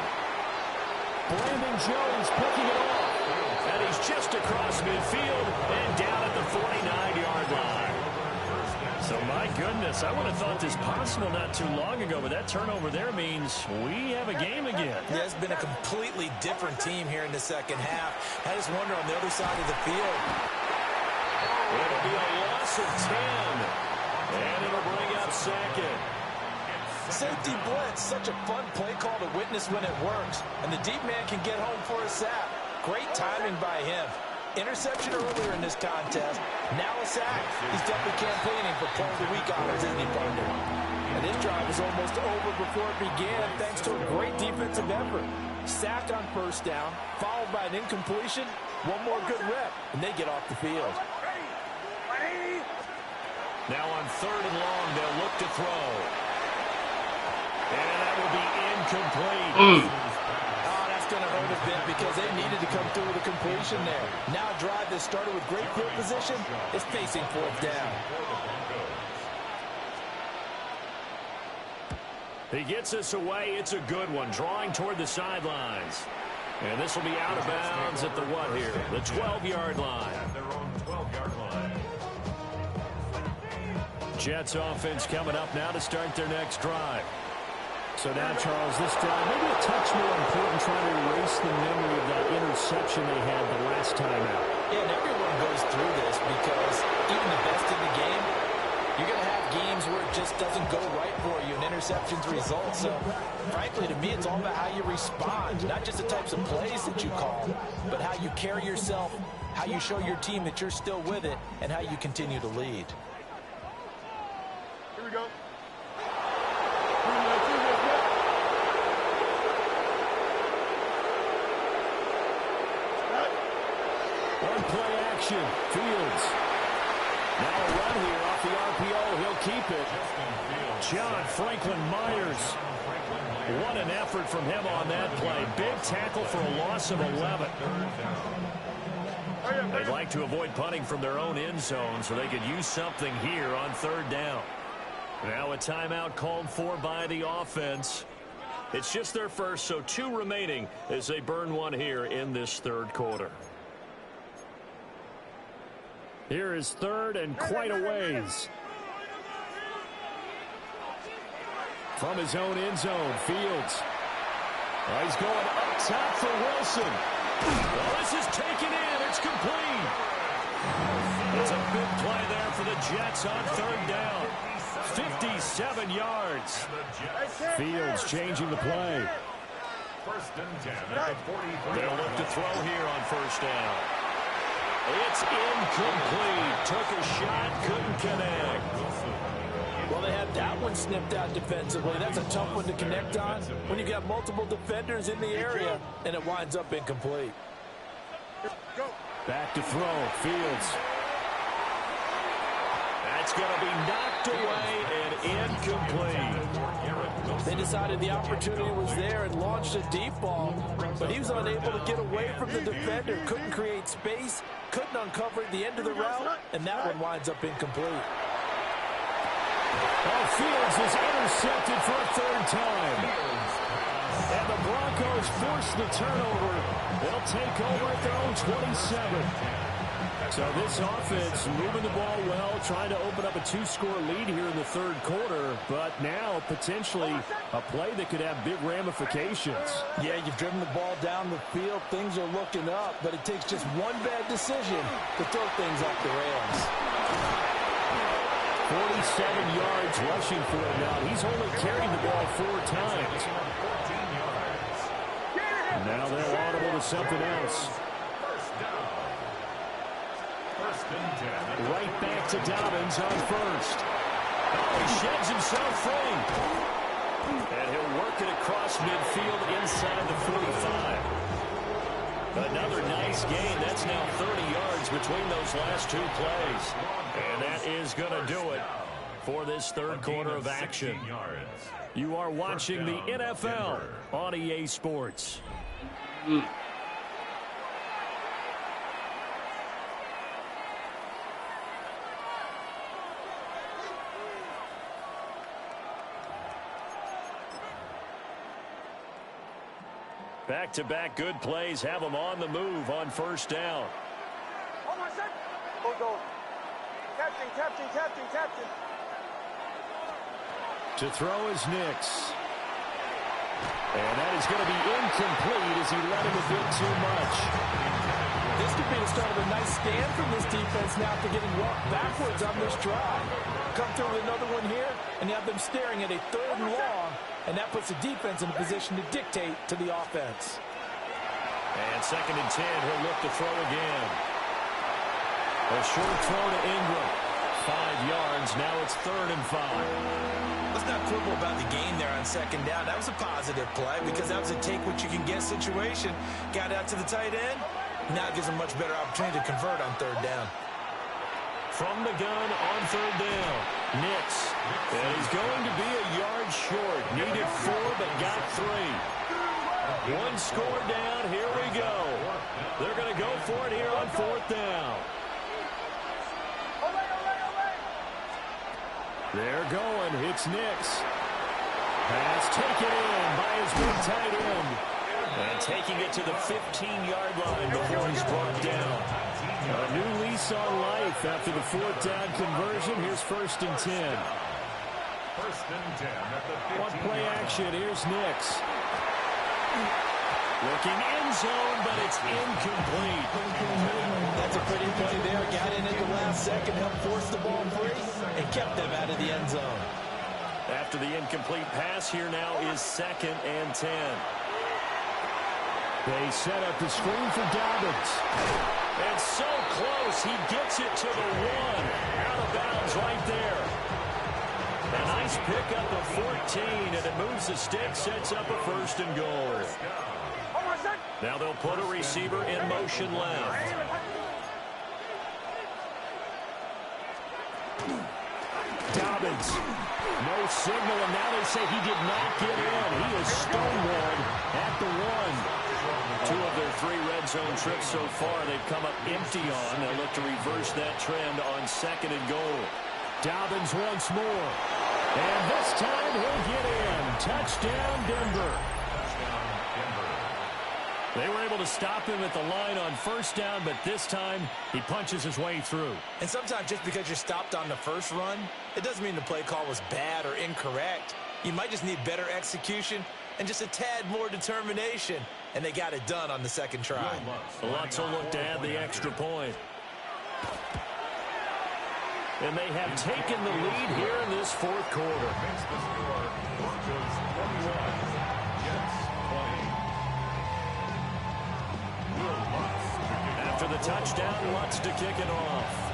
Brandon Jones picking it off. And he's just across midfield and down at the 49-yard line. So, my goodness, I would have thought this possible not too long ago, but that turnover there means we have a game again. Yeah, it's been a completely different team here in the second half. I just wonder on the other side of the field. It'll be a loss of 10, and it'll bring up 2nd. Safety blitz, such a fun play call to witness when it works. And the deep man can get home for a sack. Great timing by him. Interception earlier in this contest. Now a sack. He's definitely campaigning for Player of the Week honors, isn't he, partner? And this drive was almost over before it began thanks to a great defensive effort. Sack on first down, followed by an incompletion. One more good rep, and they get off the field. Now on 3rd and long, they'll look to throw. And that will be incomplete. Oh, that's going to hurt a bit because they needed to come through with a completion there. Now a drive that started with great field position is facing 4th down. He gets us away. It's a good one, drawing toward the sidelines. And this will be out of bounds at the what here? The 12-yard line. At their own 12-yard line. Jets offense coming up now to start their next drive. So now, Charles, this drive maybe a touch more important, trying to erase the memory of that interception they had the last time out. Yeah, and everyone goes through this because even the best in the game, you're going to have games where it just doesn't go right for you and interceptions result. So, frankly, to me, it's all about how you respond, not just the types of plays that you call, but how you carry yourself, how you show your team that you're still with it, and how you continue to lead. Here we go. One play action. Fields. Now a run here off the RPO. He'll keep it. John Franklin Myers. What an effort from him on that play. Big tackle for a loss of 11. They'd like to avoid punting from their own end zone so they could use something here on 3rd down. Now a timeout called for by the offense. It's just their first, so 2 remaining as they burn one here in this 3rd quarter. Here is 3rd and quite a ways. From his own end zone, Fields. He's going up top for Wilson. Well, this is taken in. It's complete. It's a big play there for the Jets on 3rd down. 57 yards. Fields changing the play. 1st and 10 at the 43. They'll look to throw here on 1st down. It's incomplete. Took a shot, couldn't connect. Well, they had that one snipped out defensively. That's a tough one to connect on when you got multiple defenders in the area, and it winds up incomplete. Back to throw. Fields. That's going to be knocked away and incomplete. They decided the opportunity was there and launched a deep ball, but he was unable to get away from the defender, couldn't create space, couldn't uncover the end of the route, and that one winds up incomplete. Fields is intercepted for a third time. And the Broncos force the turnover. They'll take over at their own 27. So this offense moving the ball well, trying to open up a 2-score lead here in the third quarter, but now potentially a play that could have big ramifications. Yeah, you've driven the ball down the field. Things are looking up, but it takes just one bad decision to throw things off the rails. 47 yards rushing for him now. He's only carried the ball 4 times. Now they're audible to something else. Right back to Dobbins on first. Oh, he sheds himself free. And he'll work it across midfield inside the 45. Another nice gain. That's now 30 yards between those last 2 plays. And that is going to do it for this third quarter of action. You are watching the NFL on EA Sports. Back-to-back good plays have them on the move on first down. Hold on a second. Go. Captain. To throw is Nix. And that is going to be incomplete as he let him a bit too much. This could be the start of a nice stand from this defense now after getting walked backwards on this drive. Come through with another one here, and you have them staring at a 3rd and long, and that puts the defense in a position to dictate to the offense. And 2nd and 10, he'll look to throw again. A short throw to Ingram. 5 yards, now it's 3rd and 5. Let's not quibble about the gain there on 2nd down. That was a positive play because that was a take-what-you-can-get situation. Got out to the tight end. Now it gives him a much better opportunity to convert on 3rd down. From the gun on 3rd down, Nix. And he's going to be a yard short. Needed 4, but got 3. 1 score down. Here we go. They're going to go for it here on 4th down. They're going. It's Nix. Pass taken in by his big tight end. And taking it to the 15-yard line before he's brought down. A new lease on life after the 4th down conversion. Here's 1st and 10. 1st and 10 at the 15. One play action. Here's Nix. Looking end zone, but it's incomplete. That's a pretty play there. Got in at the last second, helped force the ball free, and kept them out of the end zone. After the incomplete pass, here now is 2nd and 10. They set up the screen for Dobbins. And so close, he gets it to the 1. Out of bounds right there. A nice pickup of 14, and it moves the stick, sets up a 1st and goal. Now they'll put a receiver in motion left. Dobbins. No signal, and now they say he did not get in. He is stonewalled at the 1. 2 of their 3 red zone trips so far they've come up empty on. They'll look to reverse that trend on 2nd and goal. Dobbins once more. And this time he'll get in. Touchdown, Denver. They were able to stop him at the line on 1st down, but this time he punches his way through. And sometimes just because you're stopped on the first run, it doesn't mean the play call was bad or incorrect. You might just need better execution and just a tad more determination. And they got it done on the 2nd try. Lutz will look to add the extra point. And they have taken the lead here in this 4th quarter. Makes the score Broncos 21, Jets 20. After the touchdown, Lutz to kick it off.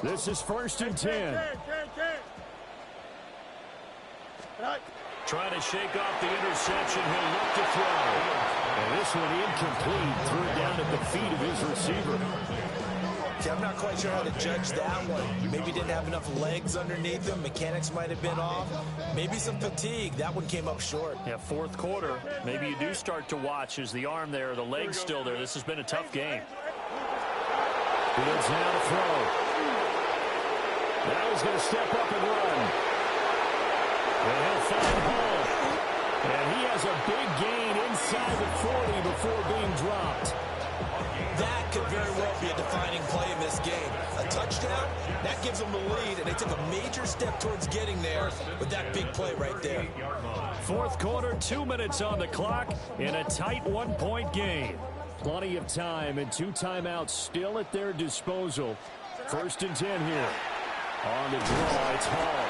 This is 1st and 10. Trying to shake off the interception. He'll look to throw. And this one incomplete. Threw it down at the feet of his receiver. See, I'm not quite sure how to judge that one. Maybe didn't have enough legs underneath him. Mechanics might have been off. Maybe some fatigue. That one came up short. Yeah, 4th quarter. Maybe you do start to watch as the arm there, the leg's still there. This has been a tough game. Fields now to throw. Now he's going to step up and run. And he'll find home. And he has a big gain inside the 40 before being dropped. That could very well be a defining play in this game. A touchdown, that gives them the lead, and they took a major step towards getting there with that big play right there. 4th quarter, 2 minutes on the clock in a tight 1-point game. Plenty of time and 2 timeouts still at their disposal. 1st and 10 here. On the draw, it's Hall.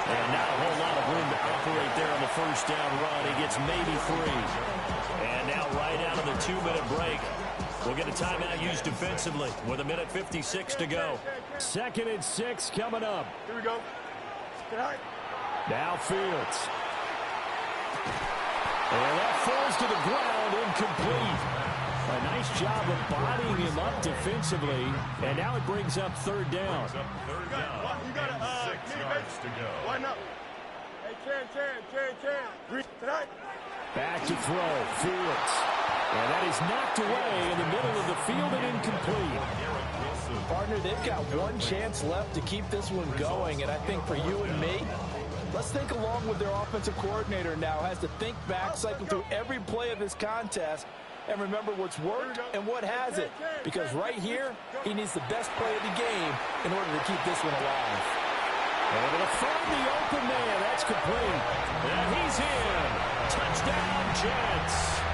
And not a whole lot of room to operate there on the 1st down run. He gets maybe 3. And now right out of the 2-minute break, we'll get a timeout used defensively with 1:56 to go. 2nd and 6 coming up. Here we go. Now Fields. And that falls to the ground, incomplete. A nice job of bodying him up defensively. And now it brings up 3rd down. You got 6 yards to go. Why not? Hey, Chan. Tonight. Back to throw. Fields. And that is knocked away in the middle of the field and incomplete. Partner, they've got one chance left to keep this one going, and I think for you and me, let's think along with their offensive coordinator now. Has to think back, cycle through every play of this contest, and remember what's worked and what hasn't. Because right here, he needs the best play of the game in order to keep this one alive. Able to find the open man. That's complete. And he's in. Touchdown, Jets.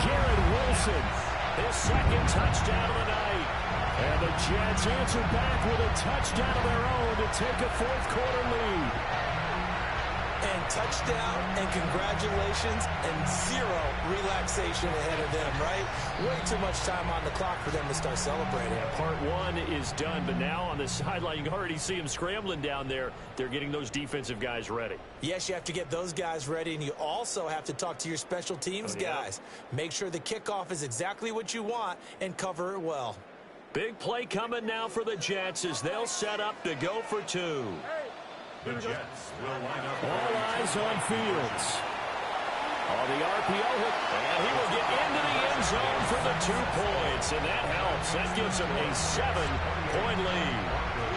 Garrett Wilson, his 2nd touchdown of the night. And the Jets answer back with a touchdown of their own to take a 4th quarter lead. And touchdown and congratulations and 0 relaxation ahead of them, right? Way too much time on the clock for them to start celebrating. Part 1 is done, but now on the sideline, you can already see them scrambling down there. They're getting those defensive guys ready. Yes, you have to get those guys ready, and you also have to talk to your special teams guys. Make sure the kickoff is exactly what you want and cover it well. Big play coming now for the Jets as they'll set up to go for 2. The Jets will line up. All eyes on Fields. On the RPO hook, and he will get into the end zone for the 2 points, and that helps. That gives him a 7-point lead.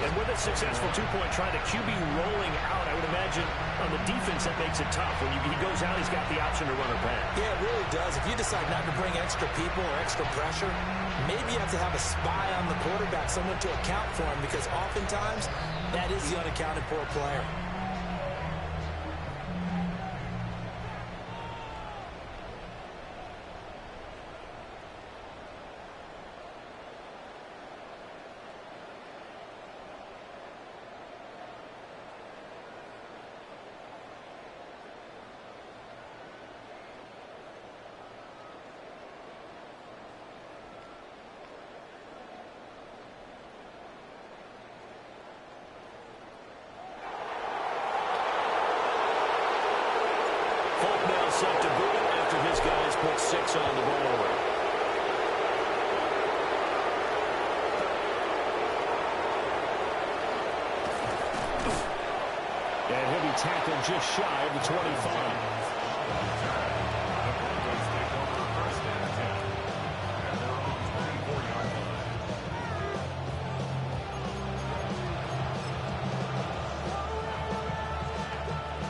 And with a successful 2-point try, the QB rolling out, I would imagine on the defense that makes it tough. When he goes out, he's got the option to run or pass. Yeah, it really does. If you decide not to bring extra people or extra pressure, maybe you have to have a spy on the quarterback, someone to account for him, because oftentimes that is the unaccounted for player. Set to boot it after his guys put 6 on the board. And he'll be tackled just shy of the 25.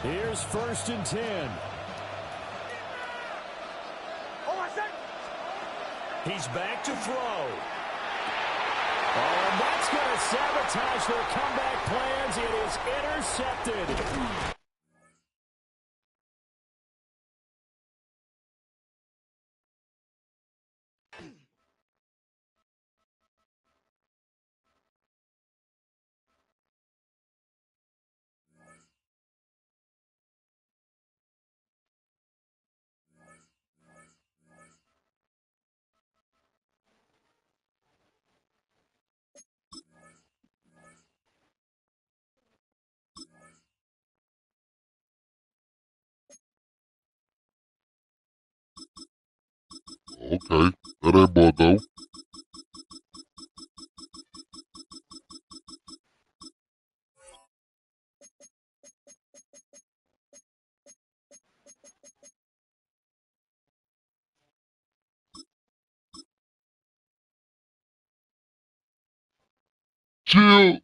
Here's 1st and 10. He's back to throw. Oh, and that's going to sabotage their comeback plans. It is intercepted. Okay, that ain't bad though. Chill.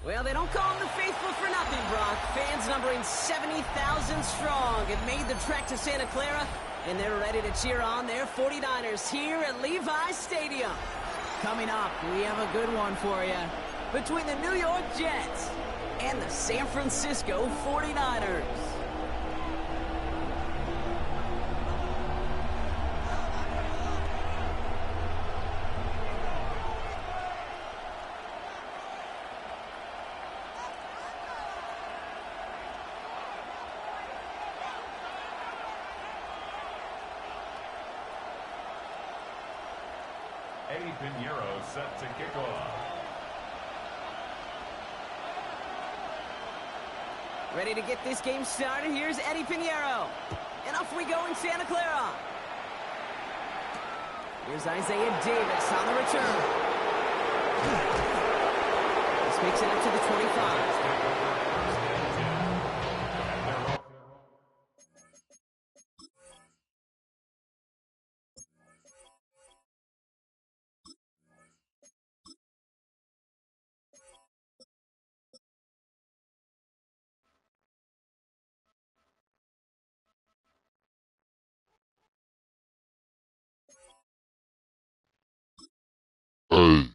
Well, they don't call them the faithful for nothing, Brock. Fans numbering 70,000 strong have made the trek to Santa Clara, and they're ready to cheer on their 49ers here at Levi's Stadium. Coming up, we have a good one for you. Between the New York Jets and the San Francisco 49ers. Eddie Pinheiro set to kick off. Ready to get this game started. Here's Eddie Pinheiro. And off we go in Santa Clara. Here's Isaiah Davis on the return. This makes it up to the 25. Hey.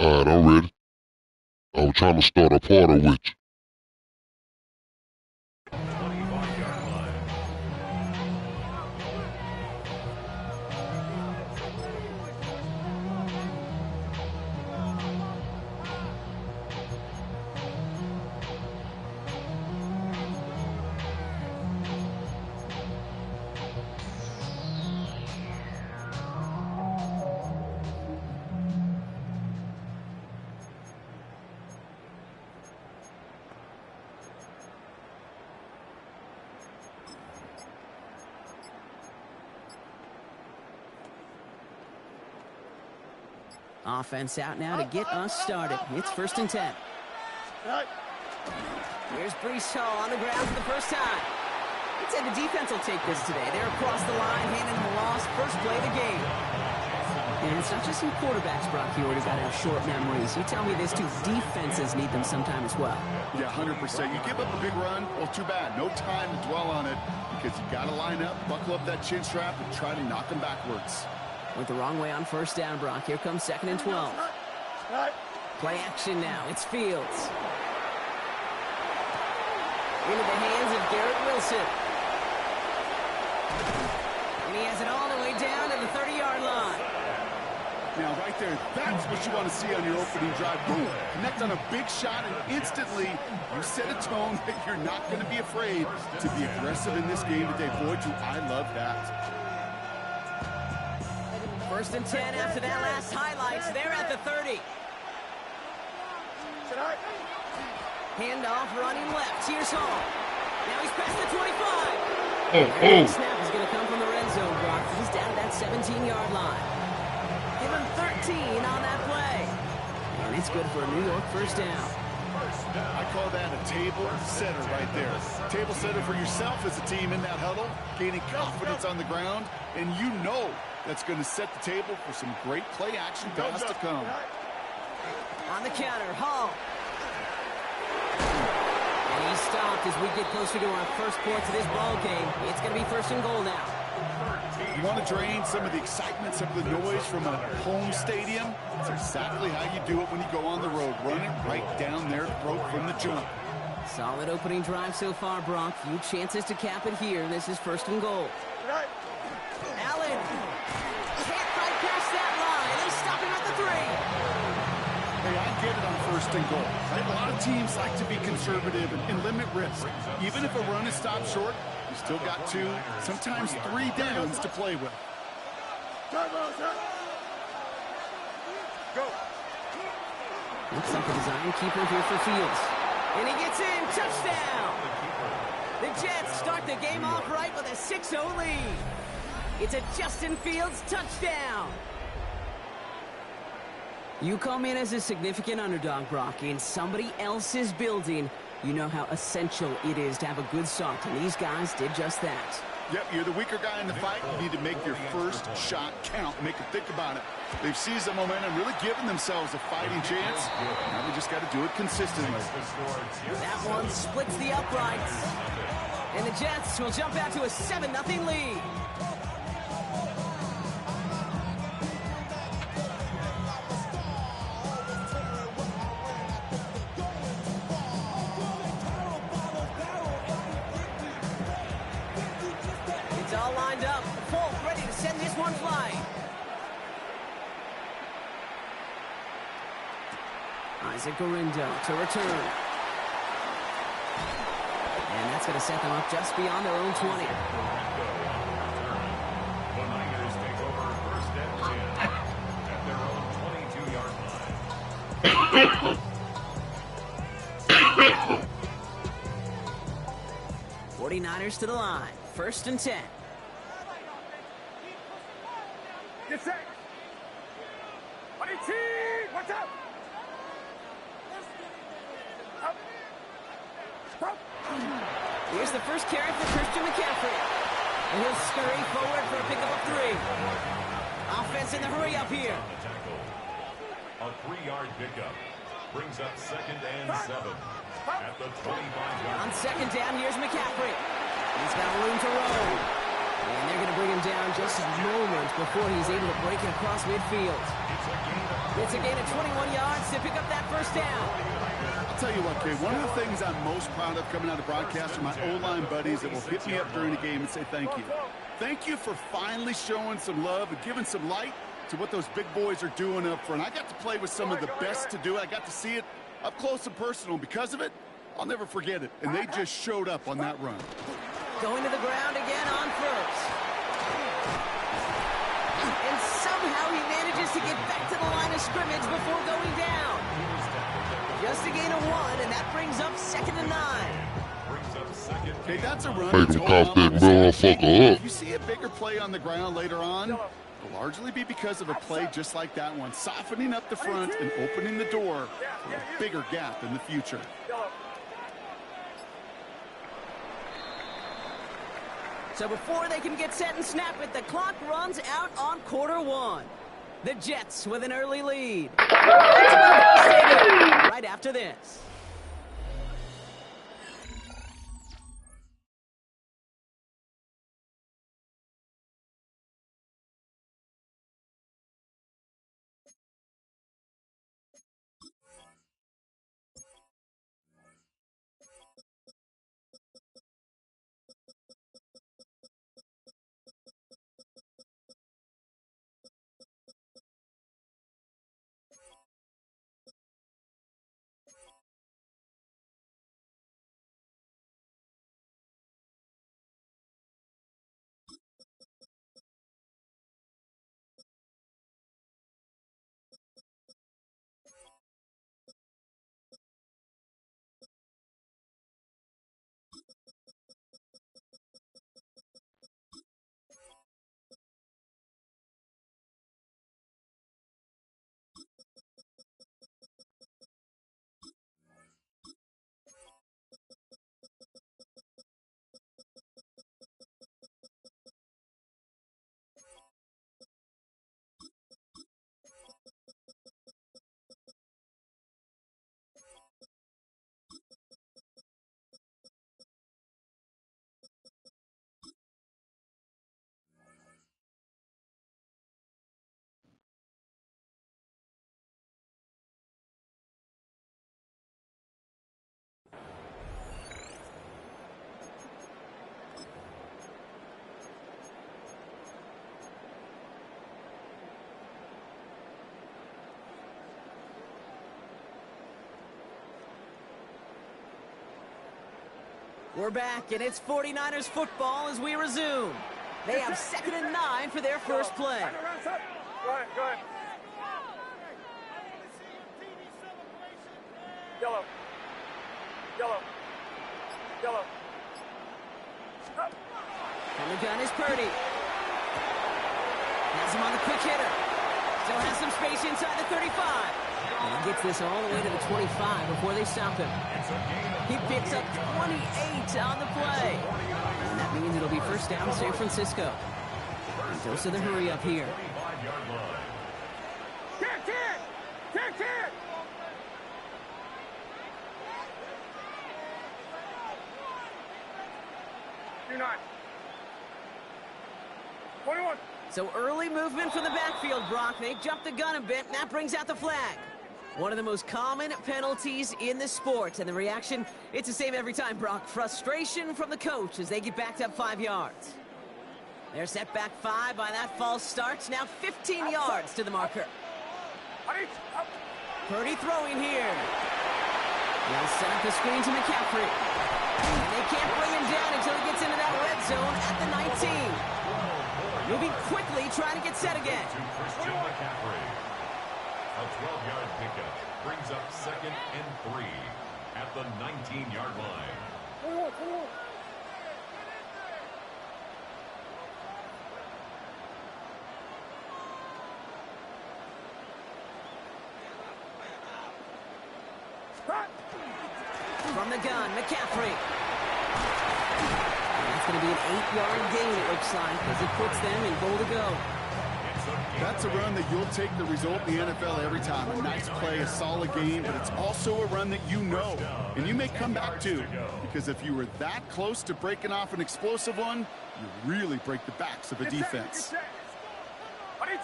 Alright, I'm ready. I was trying to start a party with you. 25-yard line. Offense out now to get us started. It's 1st and 10. Here's Breece Hall on the ground for the first time. Let's say the defense will take this today. They're across the line, handing them a loss. First play of the game. And it's not just some quarterbacks, Brock, you already got to have short memories. You tell me this too, defenses need them sometime as well. Yeah, 100%. You give up a big run, well, too bad. No time to dwell on it because you got to line up, buckle up that chin strap, and try to knock them backwards. Went the wrong way on 1st down, Brock. Here comes 2nd and 12. Play action now. It's Fields. Into the hands of Garrett Wilson. And he has it all the way down to the 30-yard line. Now, right there, that's what you want to see on your opening drive. Boom! Connect on a big shot, and instantly you set a tone that you're not going to be afraid to be aggressive in this game today. Boy, do I love that. 1st and 10 after that last highlights. They're at the 30. Handoff running left. Here's Hall. Now he's past the 25. Oh. Snap is going to come from the red zone, Brock. He's down at that 17-yard line. Give him 13 on that play. And it's good for a New York first down. I call that a table setter right there. Table setter for yourself as a team in that huddle, gaining confidence on the ground, and you know that's going to set the table for some great play action pass to come. On the counter, Hall. And he's stopped as we get closer to our first points of this ball game. It's going to be first and goal now. You want to drain some of the excitement, some of the noise from a home stadium? That's exactly how you do it when you go on the road. Run it right down their throat from the jump. Solid opening drive so far, Brock. Few chances to cap it here. This is first and goal. Allen can't fight past that line. They stop him at the 3. Hey, I get it on first and goal. Right? A lot of teams like to be conservative and limit risk. Even if a run is stopped short, you still got 2, sometimes 3 downs to play with. Looks like a design keeper here for Fields. And he gets in. Touchdown! The Jets start the game off right with a 6-0 lead. It's a Justin Fields touchdown. You come in as a significant underdog, Brock, in somebody else's building. You know how essential it is to have a good start, and these guys did just that. Yep, you're the weaker guy in the fight. You need to make your first shot count. Make them think about it. They've seized the momentum, really given themselves a fighting chance. Now they just got to do it consistently. That one splits the uprights. And the Jets will jump out to a 7-0 lead. It's all lined up. Polk ready to send this one flying. Isaac Gorindo to return. And that's going to set them up just beyond their own 20. The Niners take over first and 10 at their own 22-yard line. 49ers to the line. First and 10. Get set. What's up? Here's the first carry for Christian McCaffrey. And he'll scurry forward for a pickup of 3. Offense in the hurry up here. A 3-yard pickup brings up second and 7 at the 25-yard. On second down, here's McCaffrey. He's got room to roll. And they're going to bring him down just a moment before he's able to break it across midfield. It's a gain of 21 yards to pick up that first down. I'll tell you what, Kay, one of the things I'm most proud of coming out of broadcast are my O-line buddies that will hit me up during the game and say thank you. Thank you for finally showing some love and giving some light to what those big boys are doing up front. I got to play with some of the best to do it. I got to see it up close and personal. Because of it, I'll never forget it. And they just showed up on that run. Going to the ground again on first. And somehow he manages to get back to the line of scrimmage before going down. Just a gain of 1, and that brings up second and 9. Okay, that's a run. Baby, cough that motherfucker up. If you see a bigger play on the ground later on, it'll largely be because of a play just like that one, softening up the front and opening the door for a bigger gap in the future. So before they can get set and snap it, the clock runs out on quarter 1. The Jets with an early lead. Right after this. We're back, and it's 49ers football as we resume. They have 2nd and 9 for their first play. Go ahead, go ahead. Yellow. Yellow. Yellow. From the gun is Purdy. Has him on the quick hitter. Still has some space inside the 35. And he gets this all the way to the 25 before they stop him. He picks up 28 on the play. And that means it'll be first down San Francisco. And dose of the hurry up here. Kick! You're not. 21. So early movement from the backfield, Brock. They jumped the gun a bit, and that brings out the flag. One of the most common penalties in the sport. And the reaction, it's the same every time, Brock. Frustration from the coach as they get backed up 5 yards. They're set back 5 by that false start. Now 15 yards to the marker. Purdy throwing here. They'll set up the screen to McCaffrey. And they can't bring him down until he gets into that red zone at the 19. Moving quickly, trying to get set again. Christian McCaffrey. A 12-yard pickup brings up 2nd and 3 at the 19-yard line. From the gun, McCaffrey. That's going to be an 8-yard gain, it looks like, as it puts them in goal to go. That's a run that you'll take the result in the NFL every time. A nice play, a solid game, but it's also a run that you know, and you may come back to. Because if you were that close to breaking off an explosive one, you really break the backs of a defense. Here we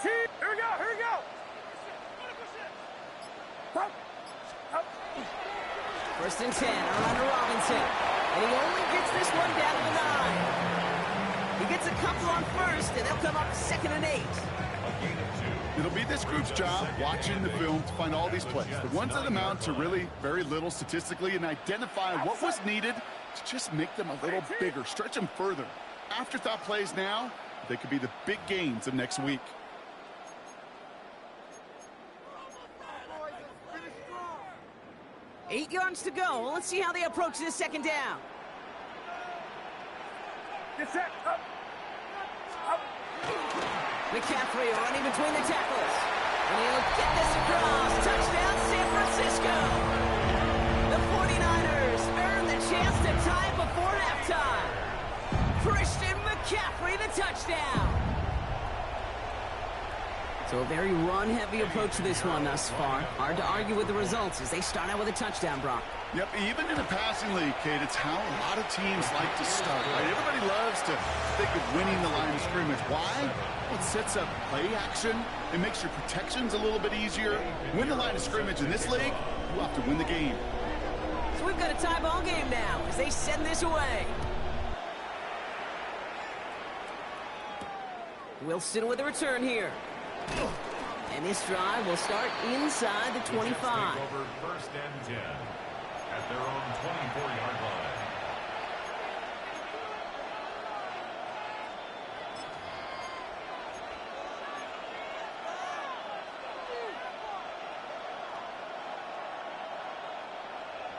go! First and 10, around to Robinson. And he only gets this one down to the 9. He gets a couple on first, and they'll come up 2nd and 8. It'll be this group's job, watching the film, to find all these plays. The ones that amount to really very little statistically, and identify what was needed to just make them a little bigger, stretch them further. Afterthought plays now, they could be the big gains of next week. Eight yards to go. Well, let's see how they approach this 2nd down. Get set. Up. McCaffrey running between the tackles. And he'll get this across. Touchdown, San Francisco. The 49ers earn the chance to tie before halftime. Christian McCaffrey, the touchdown. So a very run-heavy approach to this one thus far. Hard to argue with the results as they start out with a touchdown, Brock. Yep, even in a passing league, Kate, it's how a lot of teams like to start, right? Everybody loves to think of winning the line of scrimmage. Why? Well, it sets up play action. It makes your protections a little bit easier. Win the line of scrimmage in this league, you have to win the game. So we've got a tie ball game now as they send this away. Wilson with a return here. And this drive will start inside the 25. Over 1st and 10 at their own 24-yard line.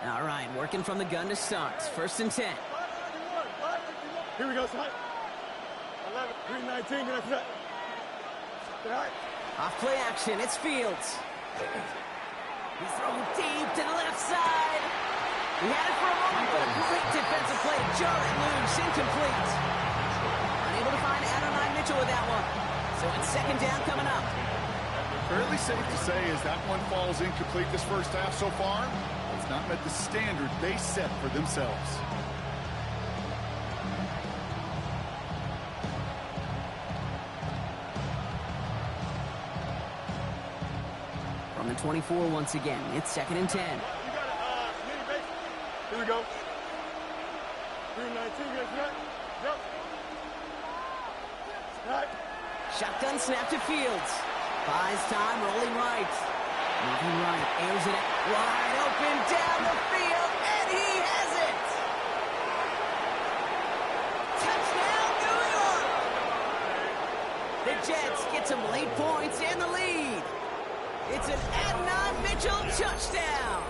All right, working from the gun to start. 1st and 10. Here we go, son. 11, 319, get up. Off play action, it's Fields. He's thrown deep to the left side. He had it for a moment, but a great defensive play. Jarring loose, incomplete. Unable to find Adonai Mitchell with that one. So it's 2nd down coming up. Fairly safe to say as that one falls incomplete this first half so far, it's not met the standard they set for themselves. From the 24 once again, it's 2nd and 10. You got a mini base. Here we go. 319, get up. Jump. Right. Shotgun snap to Fields. Buys time, rolling right. Moving right, airs it out. Wide open down the field, and he has it! Jets get some late points and the lead. It's an Adnan Mitchell touchdown.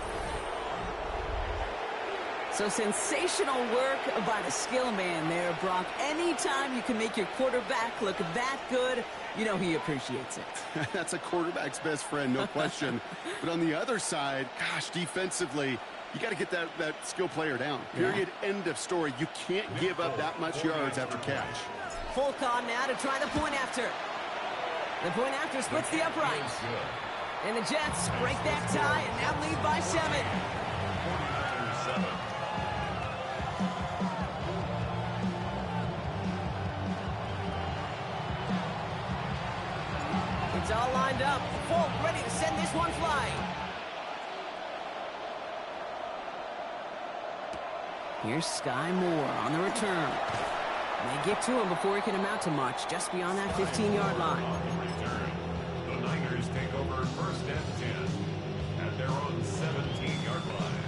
So sensational work by the skill man there, Brock. Anytime you can make your quarterback look that good, you know he appreciates it. That's a quarterback's best friend, no question. But on the other side, gosh, defensively, you got to get that skill player down. Period. Yeah. End of story. You can't give up that much yards after catch. Full con now to try the point after. The point after splits the upright. And the Jets break that tie and now lead by 7. 49ers 7. It's all lined up. Folk ready to send this one flying. Here's Sky Moore on the return. They get to him before he can amount to much, just beyond that 15-yard line. The Niners take over first and 10 at their own 17-yard line.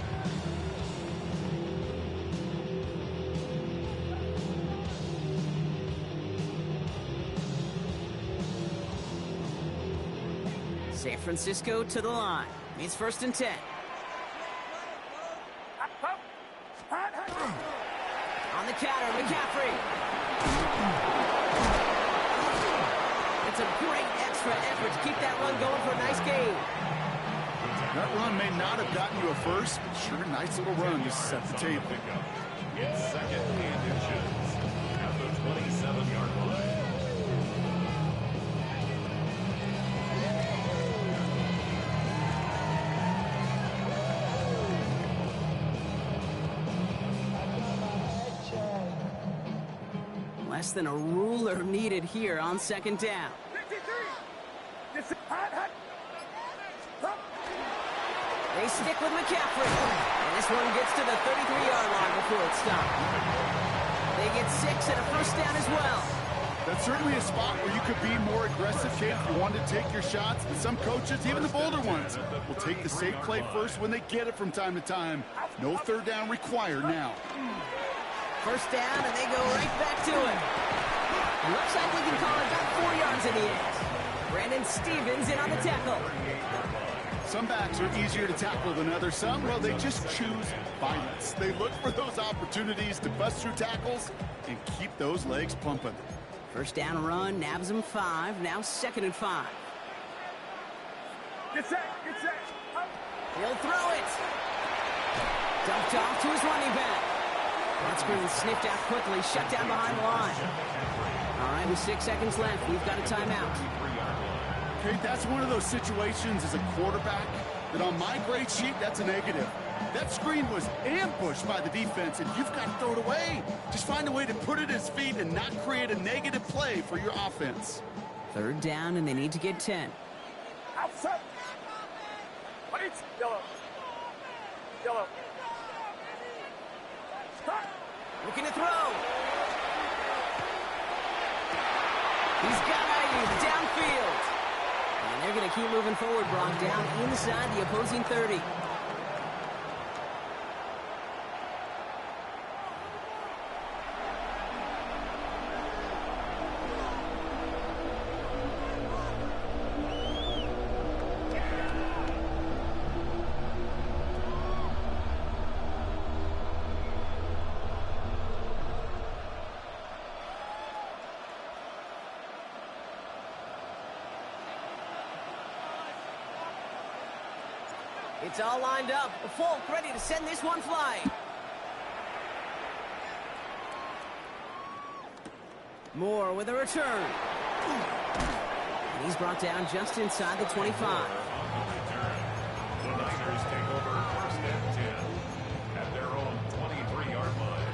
San Francisco to the line. It's first and 10. On the counter, McCaffrey. It's a great extra effort to keep that run going for a nice gain. That run may not have gotten you a first, but sure, nice little run to set the table. It's second and inches at the 27-yard line. Less than a ruler needed here on second down. They stick with McCaffrey. And this one gets to the 33-yard line before it's stopped. They get 6 and a first down as well. That's certainly a spot where you could be more aggressive, kid, if you wanted to take your shots. But some coaches, even the bolder ones, will take the safe play first when they get it from time to time. No third down required now. First down, and they go right back to it. Looks like we can call it about 4 yards in the end. Brandon Stevens in on the tackle. Some backs are easier to tackle than others. Some, well, they just choose violence. They look for those opportunities to bust through tackles and keep those legs pumping. First down run, nabs him 5. Now second and 5. Get set, get set. He'll throw it. Dumped off to his running back. That screen sniffed out quickly, shut down behind the line. All right, with 6 seconds left, we've got a timeout. Okay, that's one of those situations as a quarterback that on my grade sheet, that's a negative. That screen was ambushed by the defense, and you've got to throw it away. Just find a way to put it at his feet and not create a negative play for your offense. Third down, and they need to get 10. Outside. Yellow. Yellow. Looking to throw. He's got Ayuk downfield. And they're going to keep moving forward, Brock, down inside the opposing 30. It's all lined up. Folk ready to send this one flying. Moore with a return. And he's brought down just inside the 25. The Niners take over first and 10 at their own 23-yard line.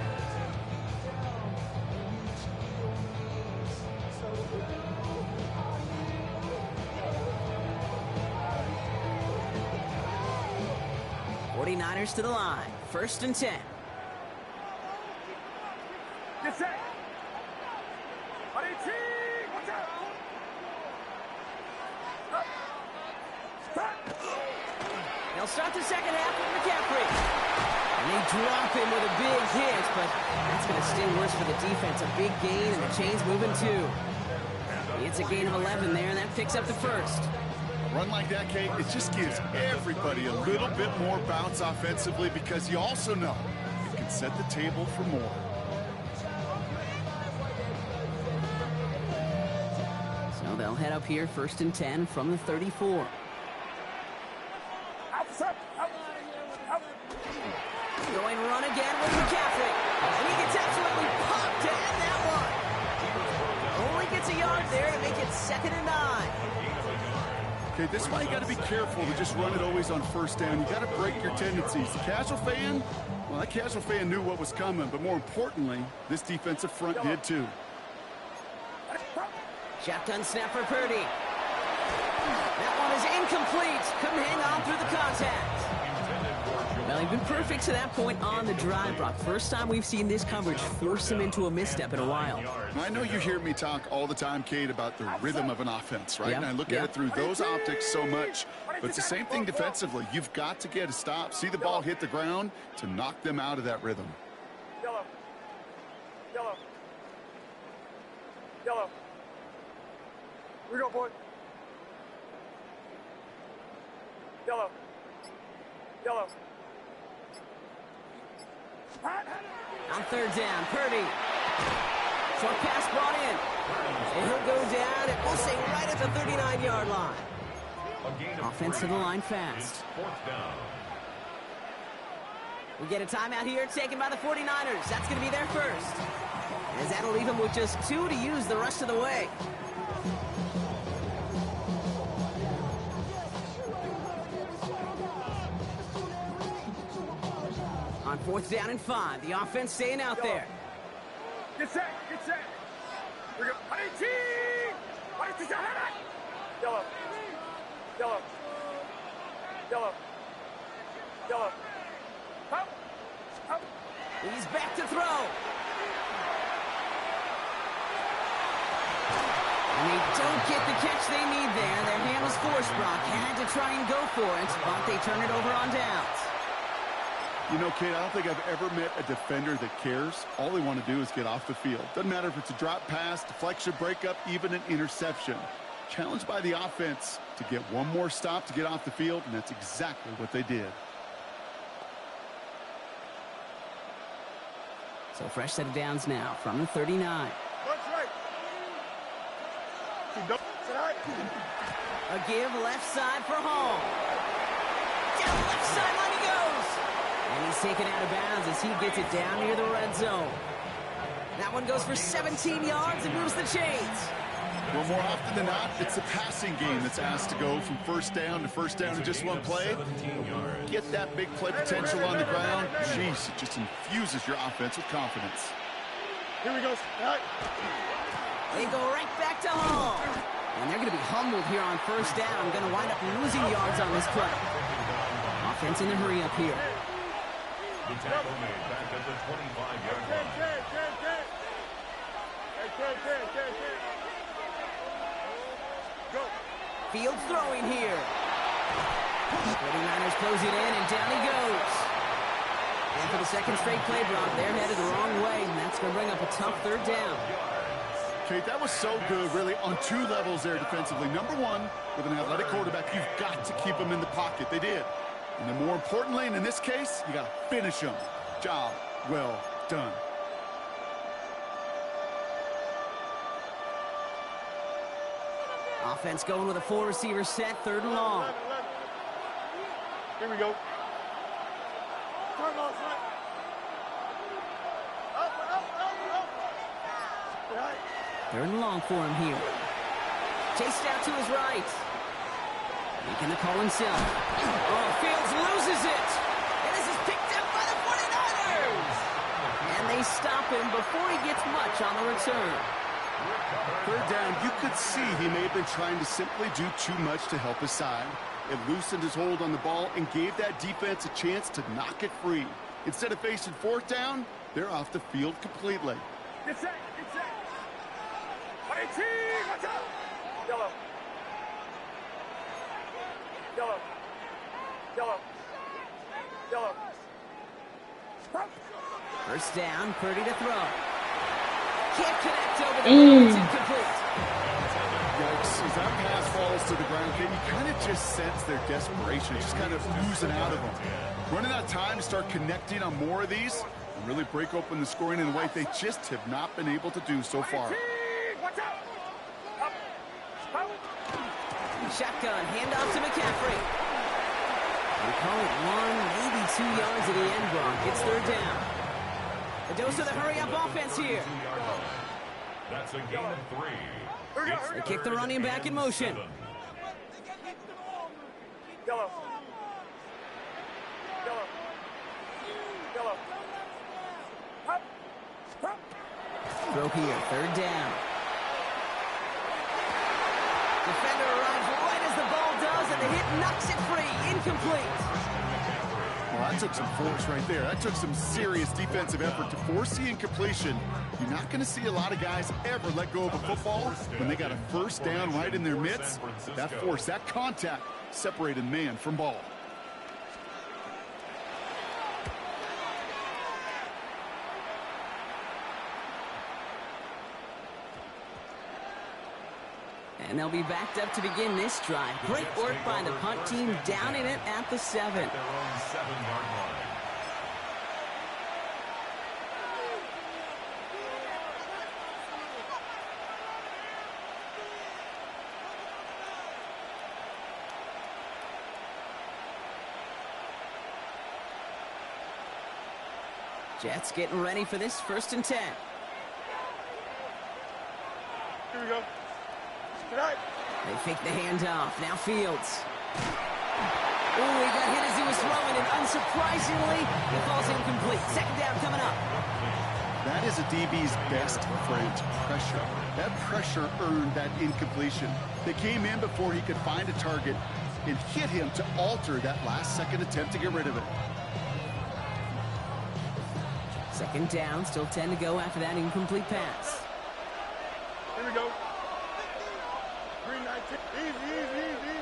Niners to the line. First and 10. Get set. Watch out. They'll start the second half with McCaffrey. And they drop him with a big hit, but that's going to sting worse for the defense. A big gain, and the chain's moving too. And It's a gain of 11 there, and that picks up the first. A run like that, Kate, it just gives everybody a little bit more bounce offensively because you also know it can set the table for more. So they'll head up here, 1st and 10 from the 34. Going run again with McCaffrey. And he gets absolutely popped to end that one. Only gets a yard there to make it 2nd and 9. Okay, this is why you got to be careful to just run it always on 1st down. You got to break your tendencies. The casual fan, well, that casual fan knew what was coming, but more importantly, this defensive front did too. Shotgun snap for Purdy. That one is incomplete. Couldn't hang on through the contact. Well, he's been perfect to that point on the drive, Brock. First time we've seen this coverage force him into a misstep in a while. I know you hear me talk all the time, Kate, about the rhythm of an offense, right? Yep. And I look at it through those optics so much. But it's the same thing defensively. You've got to get a stop, see the ball hit the ground to knock them out of that rhythm. Yellow. Yellow. Yellow. We go, boy. Yellow. Yellow. On 3rd down, Purdy. Short pass brought in. And he'll go down, and we'll say right at the 39-yard line. Offense to the line fast. We get a timeout here taken by the 49ers. That's going to be their first. As that'll leave them with just 2 to use the rest of the way. On 4th down and 5, the offense staying out there. Get set, get set. We go. Yellow. Yellow. Yellow. Yellow. Up. Up. He's back to throw. And they don't get the catch they need there. Their hand was forced, Brock. Had to try and go for it, but they turn it over on downs. You know, Kate, I don't think I've ever met a defender that cares. All they want to do is get off the field. Doesn't matter if it's a drop pass, deflection, breakup, even an interception. Challenged by the offense to get one more stop to get off the field, and that's exactly what they did. So fresh set of downs now from the 39. A give left side for Hall. Down the left sideline he goes. And he's taken out of bounds as he gets it down near the red zone. That one goes for 17 yards and moves the chains. Well, more often than not, it's the passing game that's asked to go from 1st down to 1st down in just one play. Get that big play potential on the ground. Jeez, it just infuses your offense with confidence. Here we go. All right. They go right back to Hall. And they're going to be humbled here on 1st down. Going to wind up losing yards on this play. Offense in the hurry up here. The tackle made back at the 25-yard line. Go. Fields throwing here. 49ers close it in, and down he goes. And for the 2nd straight play, Brock, they're headed the wrong way, and that's going to bring up a tough 3rd down. Kate, that was so good, really, on 2 levels there defensively. Number one, with an athletic quarterback, you've got to keep him in the pocket. They did. And then more importantly, and in this case, you got to finish him. Job well done. Offense going with a 4-receiver set, 3rd and long. Here we go. Turn off, right. Right. 3rd and long for him here. Chased out to his right. Making the call himself. Oh, Fields loses it. And this is picked up by the 49ers. And they stop him before he gets much on the return. 3rd down, you could see he may have been trying to simply do too much to help his side. It loosened his hold on the ball and gave that defense a chance to knock it free. Instead of facing 4th down, they're off the field completely. Get set, get set. Watch out. Yellow. Yellow. Yellow. Yellow. 1st down, Purdy to throw. Can't connect over the middle. It's incomplete. Yikes, as that pass falls to the ground, you kind of just sense their desperation, just kind of oozing out of them. Running out of time to start connecting on more of these and really break open the scoring in a way they just have not been able to do so far. Shotgun, handoff to McCaffrey. They call it 1, maybe 2 yards at the end, Brock. It's third down. A dose of the hurry-up offense here. That's a gain of 3. They kick the running back in motion. Yellow. Throw here, third down. Defender arrives right as the ball does, and the hit knocks it free. Incomplete. Well, that took some force right there. That took some serious defensive effort to force the incompletion. You're not going to see a lot of guys ever let go of a football when they got a first down right in their midst. That force, that contact, separated man from ball. And they'll be backed up to begin this drive. Great work by the punt team, downing it at the 7. At their own 7-yard line. Jets getting ready for this 1st and 10. Here we go. Tonight. They fake the handoff. Now Fields. Oh, he got hit as he was throwing, and unsurprisingly, he falls incomplete. 2nd down coming up. That is a DB's best friend, pressure. That pressure earned that incompletion. They came in before he could find a target and hit him to alter that last-second attempt to get rid of it. 2nd down, still 10 to go after that incomplete pass. Here we go. 319. Easy.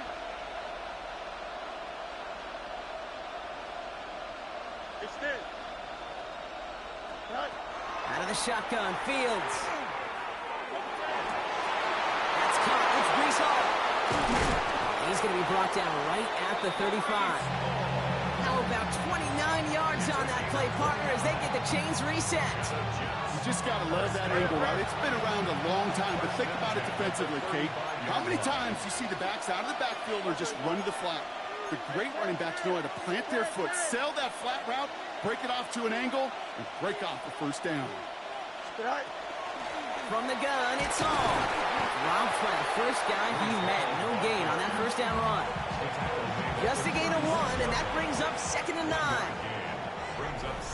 Extend. Cut. Out of the shotgun, Fields. That's caught. It's Brees Hall. He's going to be brought down right at the 35. How about 29 yards on that play, partner, as they get the chains reset. You just got to love that angle route. It's been around a long time, but think about it defensively, Kate. How many times you see the backs out of the backfield or just run to the flat? The great running backs know how to plant their foot, sell that flat route, break it off to an angle, and break off the first down. From the gun, it's Hall. Robbed by the first guy he met. No gain on that first down run. Just a gain of 1, and that brings up 2nd and 9.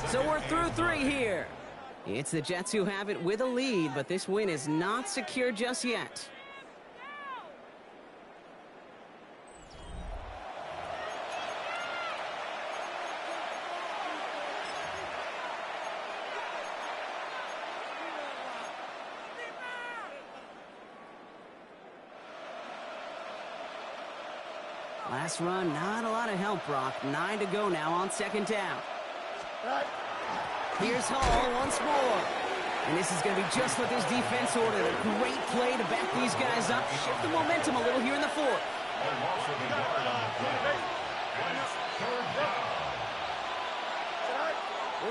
So we're through 3 here. It's the Jets who have it with a lead, but this win is not secure just yet. Last run, not a lot of help, Brock. 9 to go now on 2nd down. Here's Hall once more. And this is going to be just what this defense ordered. A great play to back these guys up. Shift the momentum a little here in the 4th.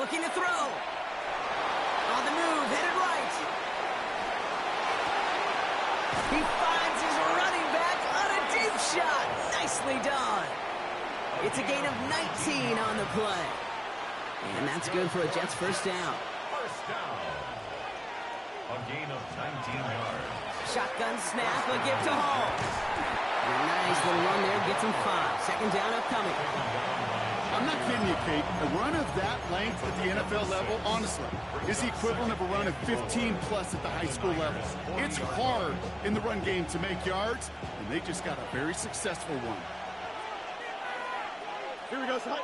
Looking to throw. On the move, headed right. He finds his running back on a deep shot. Nicely done. It's a gain of 19 on the play. And that's good for a Jets first down. First down. A gain of 19 yards. Shotgun snap, a give to Hall. A nice little run there, gets him 5. 2nd down upcoming. I'm not kidding you, Kate. A run of that length at the NFL level, honestly, is the equivalent of a run of 15-plus at the high school level. It's hard in the run game to make yards, and they just got a very successful one. Here we go, son.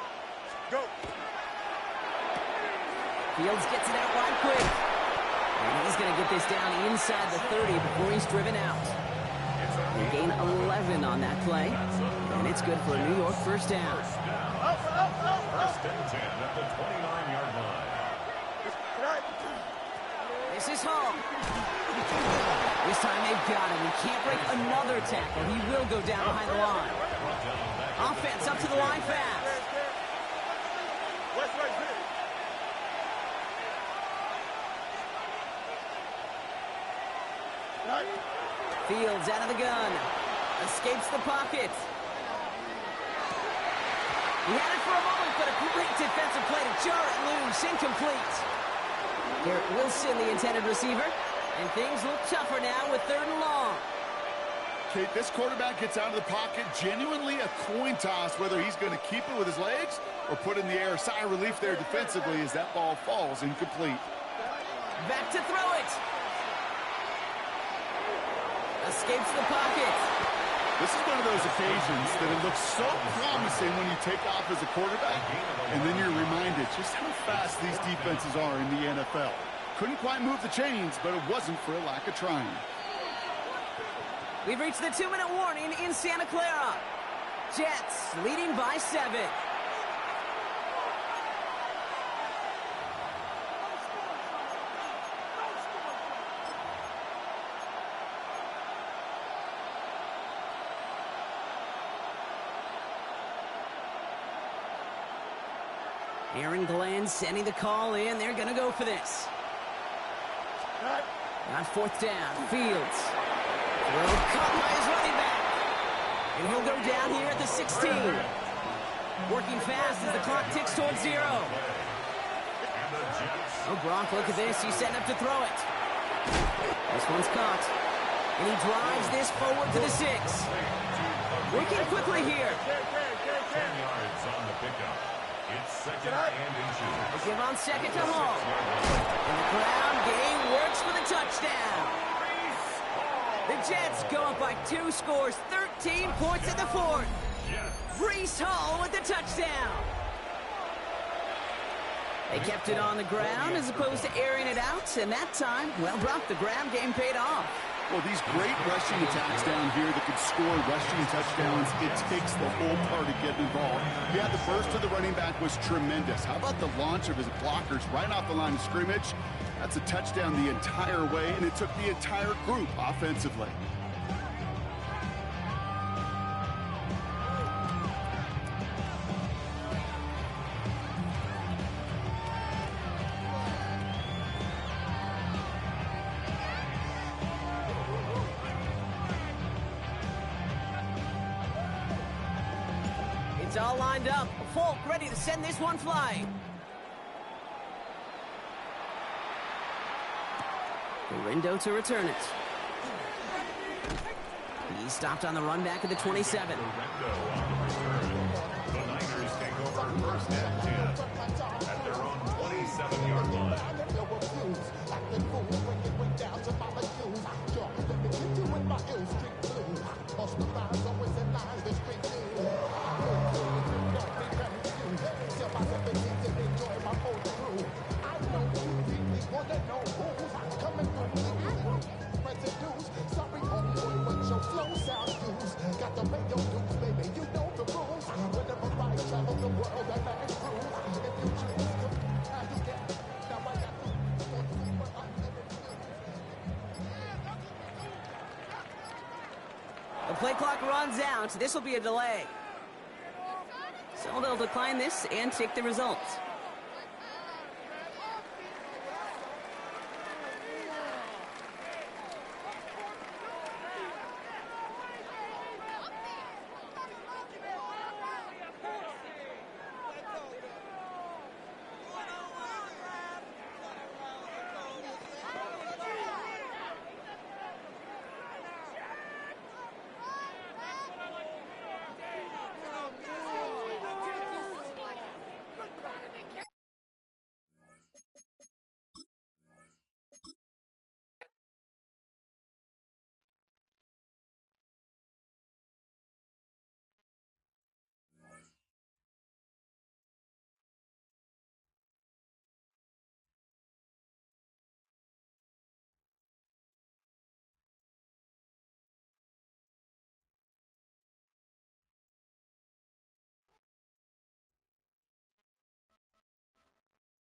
Go. Fields gets it out wide quick. And he's going to get this down inside the 30 before he's driven out. They gain 11 on that play. And it's good for a New York first down. First and 10 at the 29-yard line. This is Hall. This time they've got him. He can't break another tackle. He will go down behind the line. Offense up to the line fast. Fields out of the gun. Escapes the pocket. He had it for a moment, but a great defensive play to jar it loose. Incomplete. Garrett Wilson, the intended receiver. And things look tougher now with 3rd and long. Kate, this quarterback gets out of the pocket. Genuinely a coin toss whether he's going to keep it with his legs or put in the air. Sigh of relief there defensively as that ball falls incomplete. Back to throw it. Escapes the pocket. This is one of those occasions that it looks so promising when you take off as a quarterback, and then you're reminded just how fast these defenses are in the NFL. Couldn't quite move the chains, but it wasn't for a lack of trying. We've reached the 2-minute warning in Santa Clara. Jets leading by 7. Aaron Glenn sending the call in. They're going to go for this. On 4th down, Fields. Throw caught by his running back. And he'll go down here at the 16. Working fast as the clock ticks towards 0. Oh, Gronk, look at this. He's setting up to throw it. This one's caught. And he drives this forward to the 6. Working quickly here. 10 yards on the pickup. It's 2nd and inches. They give on 2nd to Hall. And the ground game works for the touchdown. The Jets go up by 2 scores, 13 points in the 4th. Breece Hall with the touchdown. They kept it on the ground as opposed to airing it out, and that time, well, Brock, the ground game paid off. Well, these great rushing attacks down here that could score rushing touchdowns, it takes the whole party getting involved. Yeah, the burst of the running back was tremendous. How about the launch of his blockers right off the line of scrimmage? That's a touchdown the entire way, and it took the entire group offensively. It's all lined up. Folk ready to send this one flying. Rindo to return it. He stopped on the run back at the 27. The Niners take over 1st and 10 at their own 27-yard line. The play clock runs out. This will be a delay. So they'll decline this and take the results.